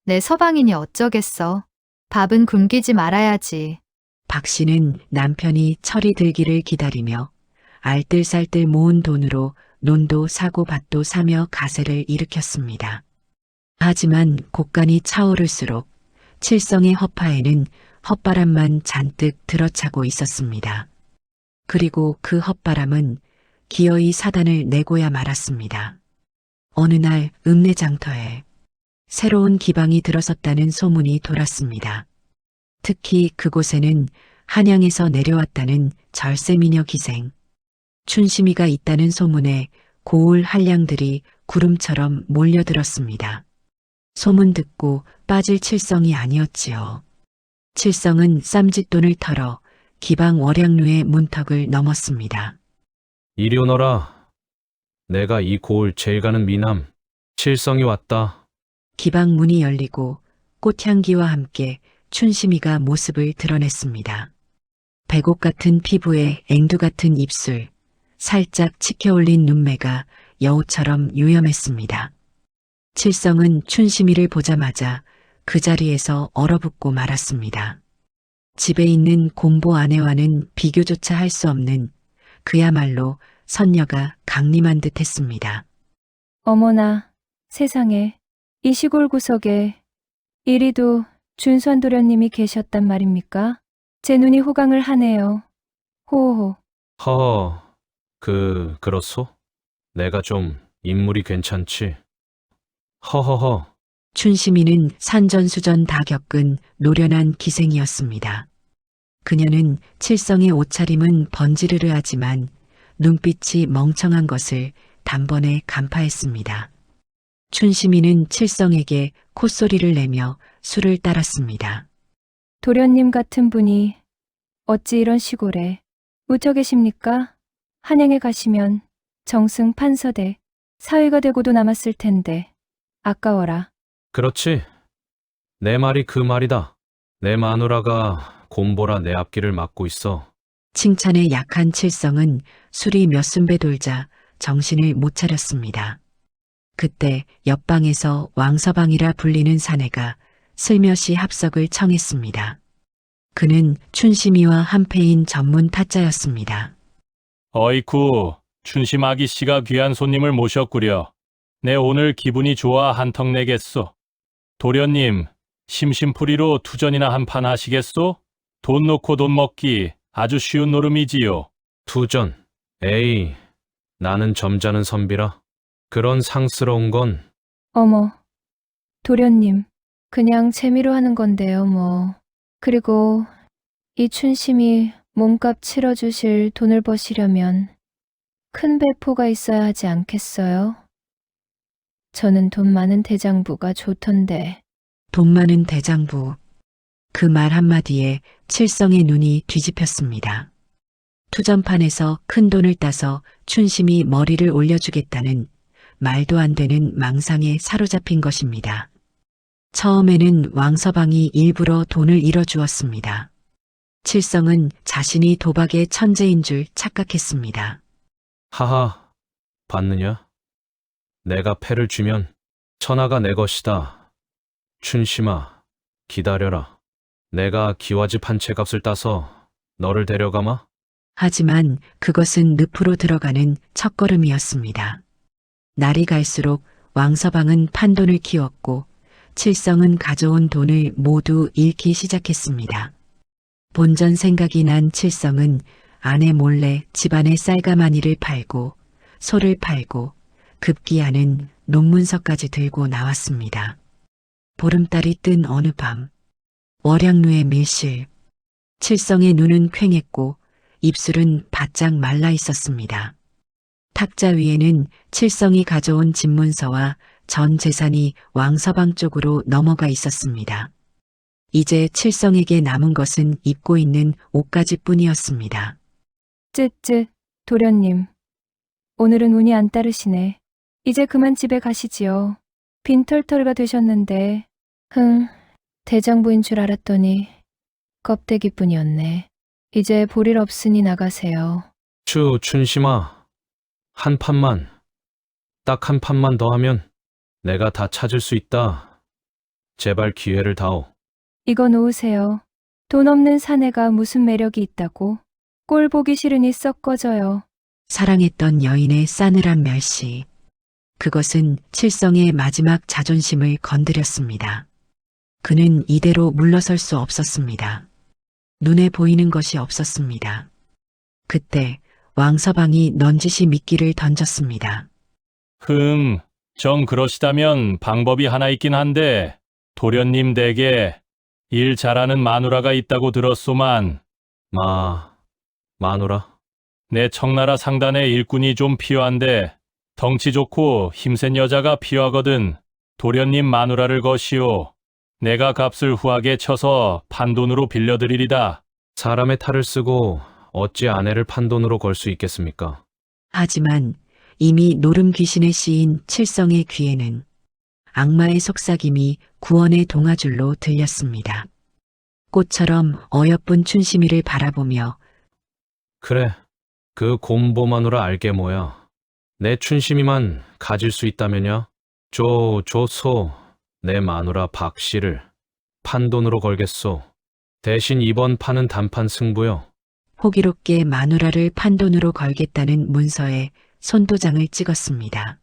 내 서방이니 어쩌겠어. 밥은 굶기지 말아야지. 박 씨는 남편이 철이 들기를 기다리며 알뜰살뜰 모은 돈으로 논도 사고 밭도 사며 가세를 일으켰습니다. 하지만 곡간이 차오를수록 칠성의 허파에는 헛바람만 잔뜩 들어차고 있었습니다. 그리고 그 헛바람은 기어이 사단을 내고야 말았습니다. 어느 날 읍내장터에 새로운 기방이 들어섰다는 소문이 돌았습니다. 특히 그곳에는 한양에서 내려왔다는 절세미녀 기생, 춘심이가 있다는 소문에 고을 한량들이 구름처럼 몰려들었습니다. 소문 듣고 빠질 칠성이 아니었지요. 칠성은 쌈짓돈을 털어 기방 월양루의 문턱을 넘었습니다. 이리 오너라. 내가 이 고을 제일 가는 미남 칠성이 왔다. 기방 문이 열리고 꽃향기와 함께 춘심이가 모습을 드러냈습니다. 백옥 같은 피부에 앵두 같은 입술, 살짝 치켜올린 눈매가 여우처럼 유염했습니다. 칠성은 춘심이를 보자마자 그 자리에서 얼어붙고 말았습니다. 집에 있는 공보 아내와는 비교조차 할 수 없는 그야말로 선녀가 강림한 듯 했습니다. 어머나, 세상에, 이 시골 구석에 이리도 준수한 도련님이 계셨단 말입니까? 제 눈이 호강을 하네요. 호호. 허허, 그렇소? 내가 좀 인물이 괜찮지? 허허허. 춘심이는 산전수전 다 겪은 노련한 기생이었습니다. 그녀는 칠성의 옷차림은 번지르르하지만 눈빛이 멍청한 것을 단번에 간파했습니다. 춘심이는 칠성에게 콧소리를 내며 술을 따랐습니다. 도련님 같은 분이 어찌 이런 시골에 묻혀 계십니까? 한양에 가시면 정승 판서대 사위가 되고도 남았을 텐데 아까워라. 그렇지. 내 말이 그 말이다. 내 마누라가 곰보라 내 앞길을 막고 있어. 칭찬에 약한 칠성은 술이 몇 순배 돌자 정신을 못 차렸습니다. 그때 옆방에서 왕서방이라 불리는 사내가 슬며시 합석을 청했습니다. 그는 춘심이와 한패인 전문 타짜였습니다. 어이쿠, 춘심 아기씨가 귀한 손님을 모셨구려. 내 오늘 기분이 좋아 한턱 내겠소. 도련님, 심심풀이로 투전이나 한 판 하시겠소? 돈 놓고 돈 먹기 아주 쉬운 노름이지요. 투전. 에이, 나는 점잖은 선비라. 그런 상스러운 건 어머, 도련님, 그냥 재미로 하는 건데요, 뭐. 그리고 이 춘심이 몸값 치러주실 돈을 버시려면 큰 배포가 있어야 하지 않겠어요? 저는 돈 많은 대장부가 좋던데. 돈 많은 대장부. 그 말 한마디에 칠성의 눈이 뒤집혔습니다. 투전판에서 큰 돈을 따서 춘심이 머리를 올려주겠다는 말도 안 되는 망상에 사로잡힌 것입니다. 처음에는 왕서방이 일부러 돈을 잃어주었습니다. 칠성은 자신이 도박의 천재인 줄 착각했습니다. 하하, 봤느냐? 내가 패를 주면 천하가 내 것이다. 춘심아, 기다려라. 내가 기와집 한 채 값을 따서 너를 데려가마? 하지만 그것은 늪으로 들어가는 첫걸음이었습니다. 날이 갈수록 왕서방은 판돈을 키웠고 칠성은 가져온 돈을 모두 잃기 시작했습니다. 본전 생각이 난 칠성은 아내 몰래 집안의 쌀가마니를 팔고 소를 팔고 급기야는 논문서까지 들고 나왔습니다. 보름달이 뜬 어느 밤, 월양루의 밀실, 칠성의 눈은 퀭했고 입술은 바짝 말라 있었습니다. 탁자 위에는 칠성이 가져온 집문서와 전 재산이 왕서방 쪽으로 넘어가 있었습니다. 이제 칠성에게 남은 것은 입고 있는 옷가지뿐이었습니다. 쯔쯔, 도련님. 오늘은 운이 안 따르시네. 이제 그만 집에 가시지요. 빈털터리가 되셨는데, 대장부인 줄 알았더니 껍데기뿐이었네. 이제 볼일 없으니 나가세요. 춘심아, 한 판만, 딱 한 판만 더 하면 내가 다 찾을 수 있다. 제발 기회를 다오. 이거 놓으세요. 돈 없는 사내가 무슨 매력이 있다고. 꼴 보기 싫으니 썩 꺼져요. 사랑했던 여인의 싸늘한 멸시. 그것은 칠성의 마지막 자존심을 건드렸습니다. 그는 이대로 물러설 수 없었습니다. 눈에 보이는 것이 없었습니다. 그때 왕서방이 넌지시 미끼를 던졌습니다. 정 그러시다면 방법이 하나 있긴 한데, 도련님 댁에 일 잘하는 마누라가 있다고 들었소만. 마누라? 내 청나라 상단에 일꾼이 좀 필요한데, 덩치 좋고 힘센 여자가 필요하거든. 도련님 마누라를 거시오. 내가 값을 후하게 쳐서 판돈으로 빌려드리리다. 사람의 탈을 쓰고 어찌 아내를 판돈으로 걸 수 있겠습니까? 하지만 이미 노름 귀신에 씌인 칠성의 귀에는 악마의 속삭임이 구원의 동아줄로 들렸습니다. 꽃처럼 어여쁜 춘심이를 바라보며 그래, 그 곰보 마누라 알게 뭐야. 내 춘심이만 가질 수 있다면야 조소 내 마누라 박씨를 판돈으로 걸겠소. 대신 이번 판은 단판 승부요. 호기롭게 마누라를 판돈으로 걸겠다는 문서에 손도장을 찍었습니다.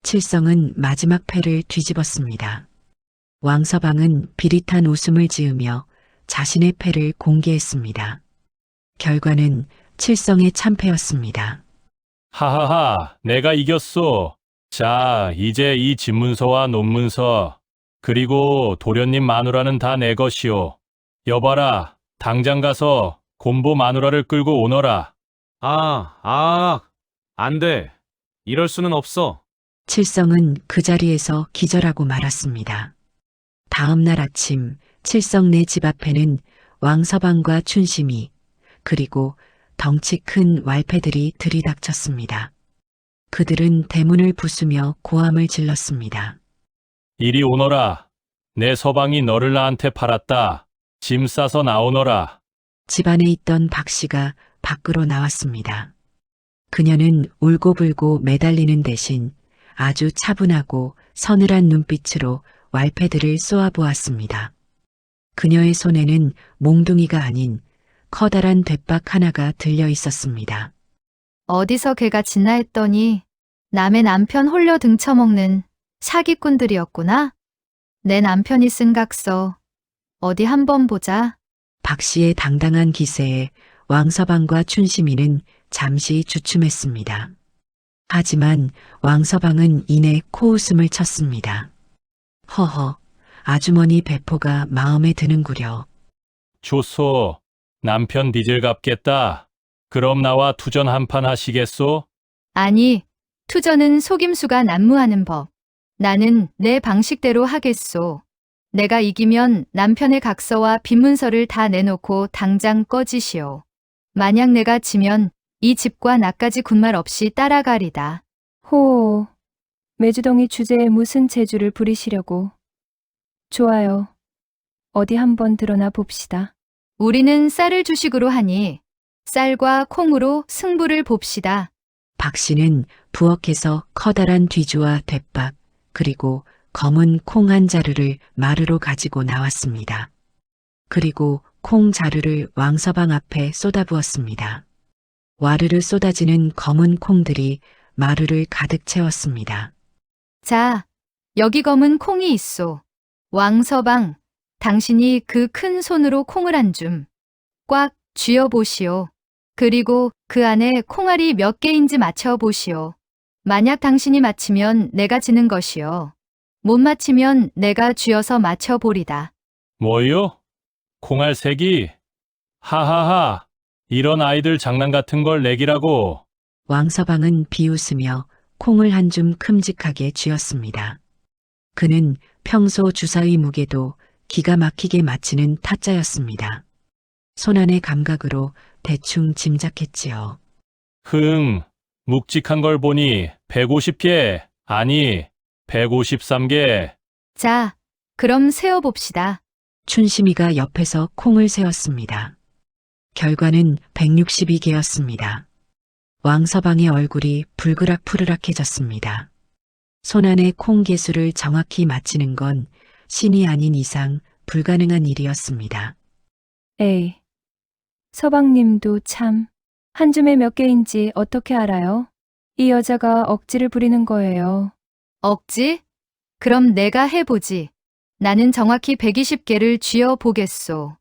칠성은 마지막 패를 뒤집었습니다. 왕서방은 비릿한 웃음을 지으며 자신의 패를 공개했습니다. 결과는 칠성의 참패였습니다. 하하하, 내가 이겼소. 자, 이제 이 집문서와 논문서, 그리고 도련님 마누라는 다 내 것이오. 여봐라, 당장 가서 곰보 마누라를 끌고 오너라. 안 돼. 이럴 수는 없어. 칠성은 그 자리에서 기절하고 말았습니다. 다음 날 아침 칠성네 집 앞에는 왕서방과 춘심이 그리고 덩치 큰 왈패들이 들이닥쳤습니다. 그들은 대문을 부수며 고함을 질렀습니다. 이리 오너라. 내 서방이 너를 나한테 팔았다. 짐 싸서 나오너라. 집 안에 있던 박씨가 밖으로 나왔습니다. 그녀는 울고불고 매달리는 대신 아주 차분하고 서늘한 눈빛으로 왈패들을 쏘아보았습니다. 그녀의 손에는 몽둥이가 아닌 커다란 돛박 하나가 들려 있었습니다. 어디서 걔가 짓나 했더니 남의 남편 홀려 등쳐먹는 사기꾼들이었구나. 내 남편이 쓴 각서 어디 한번 보자. 박 씨의 당당한 기세에 왕서방과 춘심이는 잠시 주춤했습니다. 하지만 왕서방은 이내 코웃음을 쳤습니다. 허허, 아주머니 배포가 마음에 드는구려. 좋소. 남편 빚을 갚겠다. 그럼 나와 투전 한판 하시겠소? 아니, 투전은 속임수가 난무하는 법. 나는 내 방식대로 하겠소. 내가 이기면 남편의 각서와 빈문서를 다 내놓고 당장 꺼지시오. 만약 내가 지면 이 집과 나까지 군말 없이 따라가리다. 호, 매주덩이 주제에 무슨 재주를 부리시려고. 좋아요. 어디 한번 드러나 봅시다. 우리는 쌀을 주식으로 하니 쌀과 콩으로 승부를 봅시다. 박 씨는 부엌에서 커다란 뒤주와 돛박 그리고 검은 콩 한 자루를 마루로 가지고 나왔습니다. 그리고 콩 자루를 왕서방 앞에 쏟아부었습니다. 와르르 쏟아지는 검은 콩들이 마루를 가득 채웠습니다. 자, 여기 검은 콩이 있소. 왕서방, 당신이 그 큰 손으로 콩을 한 줌 꽉 쥐어보시오. 그리고 그 안에 콩알이 몇 개인지 맞춰보시오. 만약 당신이 맞히면 내가 지는 것이요. 못 맞히면 내가 쥐어서 맞춰보리다. 뭐요? 콩알 색이? 하하하, 이런 아이들 장난 같은 걸 내기라고. 왕서방은 비웃으며 콩을 한 줌 큼직하게 쥐었습니다. 그는 평소 주사의 무게도 기가 막히게 맞히는 타짜였습니다. 손안의 감각으로 대충 짐작했지요. 묵직한 걸 보니 150개, 아니 153개. 자, 그럼 세어봅시다. 춘심이가 옆에서 콩을 세었습니다. 결과는 162개였습니다. 왕서방의 얼굴이 불그락푸르락해졌습니다. 손안의 콩개수를 정확히 맞히는 건 신이 아닌 이상 불가능한 일이었습니다. 에이, 서방님도 참. 한 줌에 몇 개인지 어떻게 알아요? 이 여자가 억지를 부리는 거예요. 억지? 그럼 내가 해보지. 나는 정확히 120개를 쥐어 보겠소.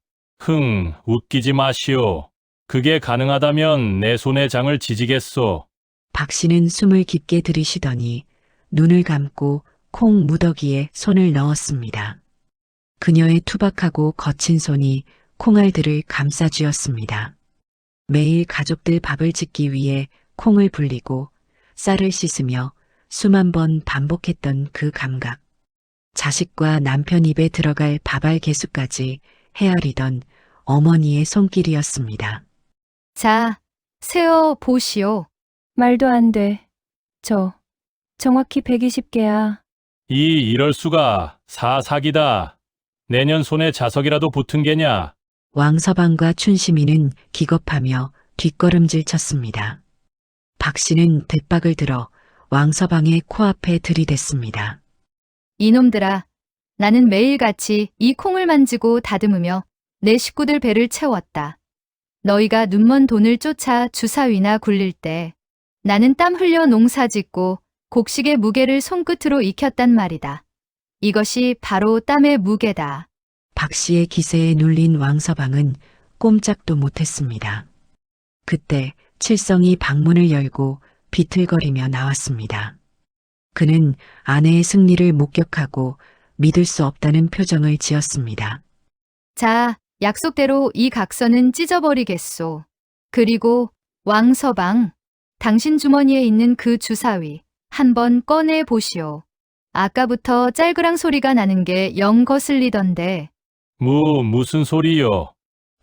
웃기지 마시오. 그게 가능하다면 내 손의 장을 지지겠소. 박 씨는 숨을 깊게 들이쉬더니 눈을 감고 콩 무더기에 손을 넣었습니다. 그녀의 투박하고 거친 손이 콩알들을 감싸쥐었습니다. 매일 가족들 밥을 짓기 위해 콩을 불리고 쌀을 씻으며 수만 번 반복했던 그 감각. 자식과 남편 입에 들어갈 밥알 개수까지 헤아리던 어머니의 손길이었습니다. 자, 세어 보시오. 말도 안 돼. 정확히 120개야. 이럴 수가. 사기다. 내년 손에 자석이라도 붙은 게냐? 왕서방과 춘심이는 기겁하며 뒷걸음질 쳤습니다. 박 씨는 대박을 들어 왕서방의 코앞에 들이댔습니다. 이놈들아, 나는 매일같이 이 콩을 만지고 다듬으며 내 식구들 배를 채웠다. 너희가 눈먼 돈을 쫓아 주사위나 굴릴 때 나는 땀 흘려 농사 짓고 곡식의 무게를 손끝으로 익혔단 말이다. 이것이 바로 땀의 무게다. 박 씨의 기세에 눌린 왕서방은 꼼짝도 못했습니다. 그때 칠성이 방문을 열고 비틀거리며 나왔습니다. 그는 아내의 승리를 목격하고 믿을 수 없다는 표정을 지었습니다. 자, 약속대로 이 각서는 찢어버리겠소. 그리고 왕서방, 당신 주머니에 있는 그 주사위 한번 꺼내 보시오. 아까부터 짤그랑 소리가 나는 게 영 거슬리던데. 무슨 소리요?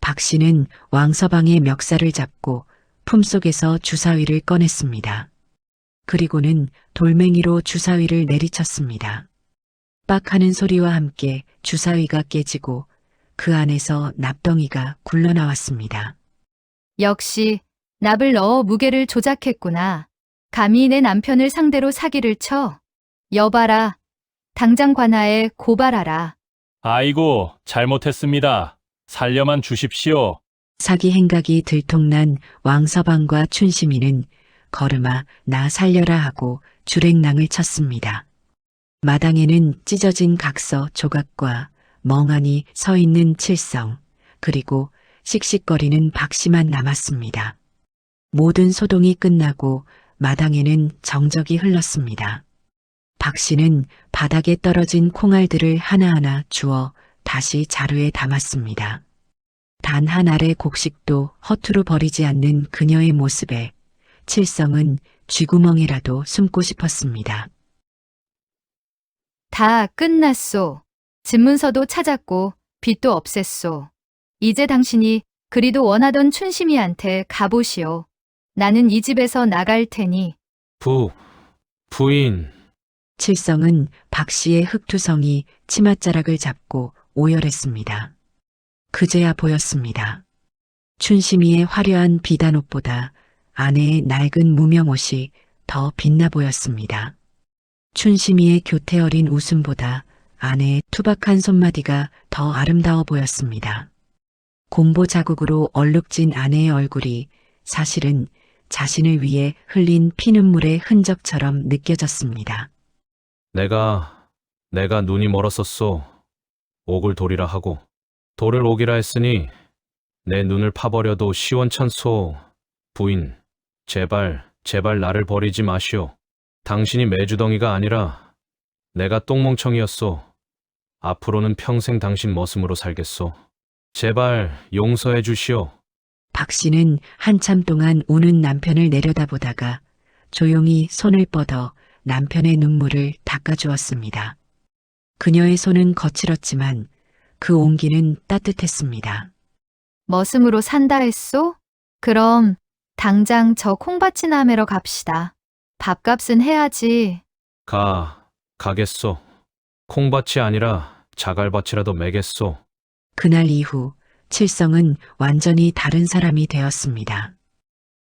박 씨는 왕서방의 멱살을 잡고 품속에서 주사위를 꺼냈습니다. 그리고는 돌멩이로 주사위를 내리쳤습니다. 빡 하는 소리와 함께 주사위가 깨지고 그 안에서 납덩이가 굴러나왔습니다. 역시 납을 넣어 무게를 조작했구나. 감히 내 남편을 상대로 사기를 쳐. 여봐라. 당장 관아에 고발하라. 아이고, 잘못했습니다. 살려만 주십시오. 사기 행각이 들통난 왕서방과 춘심이는 걸음아 나 살려라 하고 주랭랑을 쳤습니다. 마당에는 찢어진 각서 조각과 멍하니 서 있는 칠성, 그리고 씩씩거리는 박 씨만 남았습니다. 모든 소동이 끝나고 마당에는 정적이 흘렀습니다. 박 씨는 바닥에 떨어진 콩알들을 하나하나 주워 다시 자루에 담았습니다. 단 한 알의 곡식도 허투루 버리지 않는 그녀의 모습에 칠성은 쥐구멍이라도 숨고 싶었습니다. 다 끝났소. 집문서도 찾았고 빚도 없앴소. 이제 당신이 그리도 원하던 춘심이한테 가보시오. 나는 이 집에서 나갈 테니. 부인. 칠성은 박 씨의 흑투성이 치맛자락을 잡고 오열했습니다. 그제야 보였습니다. 춘심이의 화려한 비단옷보다 아내의 낡은 무명옷이 더 빛나 보였습니다. 춘심이의 교태 어린 웃음보다 아내의 투박한 손마디가 더 아름다워 보였습니다. 공보 자국으로 얼룩진 아내의 얼굴이 사실은 자신을 위해 흘린 피눈물의 흔적처럼 느껴졌습니다. 내가 눈이 멀었었소. 옥을 돌이라 하고 돌을 옥이라 했으니 내 눈을 파버려도 시원찮소. 부인, 제발 나를 버리지 마시오. 당신이 매주덩이가 아니라 내가 똥멍청이였소. 앞으로는 평생 당신 머슴으로 살겠소. 제발 용서해 주시오. 박 씨는 한참 동안 우는 남편을 내려다보다가 조용히 손을 뻗어 남편의 눈물을 닦아주었습니다. 그녀의 손은 거칠었지만 그 온기는 따뜻했습니다. 머슴으로 산다 했소? 그럼 당장 저 콩밭이나 매러 갑시다. 밥값은 해야지. 가겠소. 콩밭이 아니라 자갈밭이라도 매겠소. 그날 이후 칠성은 완전히 다른 사람이 되었습니다.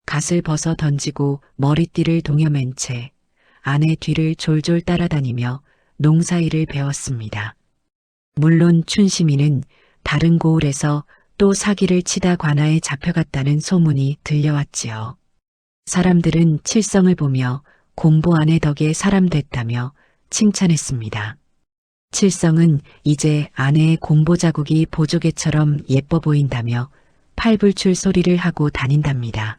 갓을 벗어 던지고 머리띠를 동여맨 채 아내 뒤를 졸졸 따라다니며 농사일을 배웠습니다. 물론 춘심이는 다른 고을에서 또 사기를 치다 관아에 잡혀갔다는 소문이 들려왔지요. 사람들은 칠성을 보며 공보 아내 덕에 사람 됐다며 칭찬했습니다. 칠성은 이제 아내의 공보 자국이 보조개처럼 예뻐 보인다며 팔불출 소리를 하고 다닌답니다.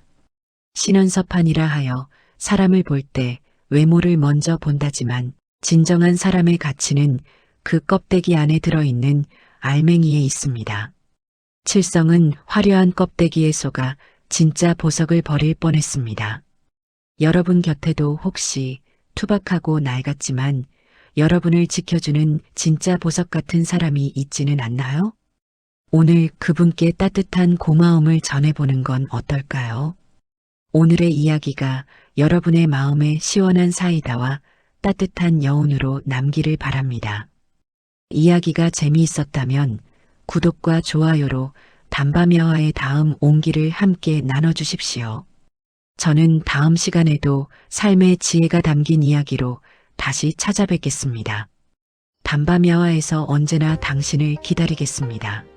신원서판이라 하여 사람을 볼 때 외모를 먼저 본다지만 진정한 사람의 가치는 그 껍데기 안에 들어있는 알맹이에 있습니다. 칠성은 화려한 껍데기에 속아 진짜 보석을 버릴 뻔했습니다. 여러분 곁에도 혹시 투박하고 낡았지만 여러분을 지켜주는 진짜 보석 같은 사람이 있지는 않나요? 오늘 그분께 따뜻한 고마움을 전해보는 건 어떨까요? 오늘의 이야기가 여러분의 마음에 시원한 사이다와 따뜻한 여운으로 남기를 바랍니다. 이야기가 재미있었다면 구독과 좋아요로 담밤여화의 다음 온기를 함께 나눠주십시오. 저는 다음 시간에도 삶의 지혜가 담긴 이야기로 다시 찾아뵙겠습니다. 담밤여화에서 언제나 당신을 기다리겠습니다.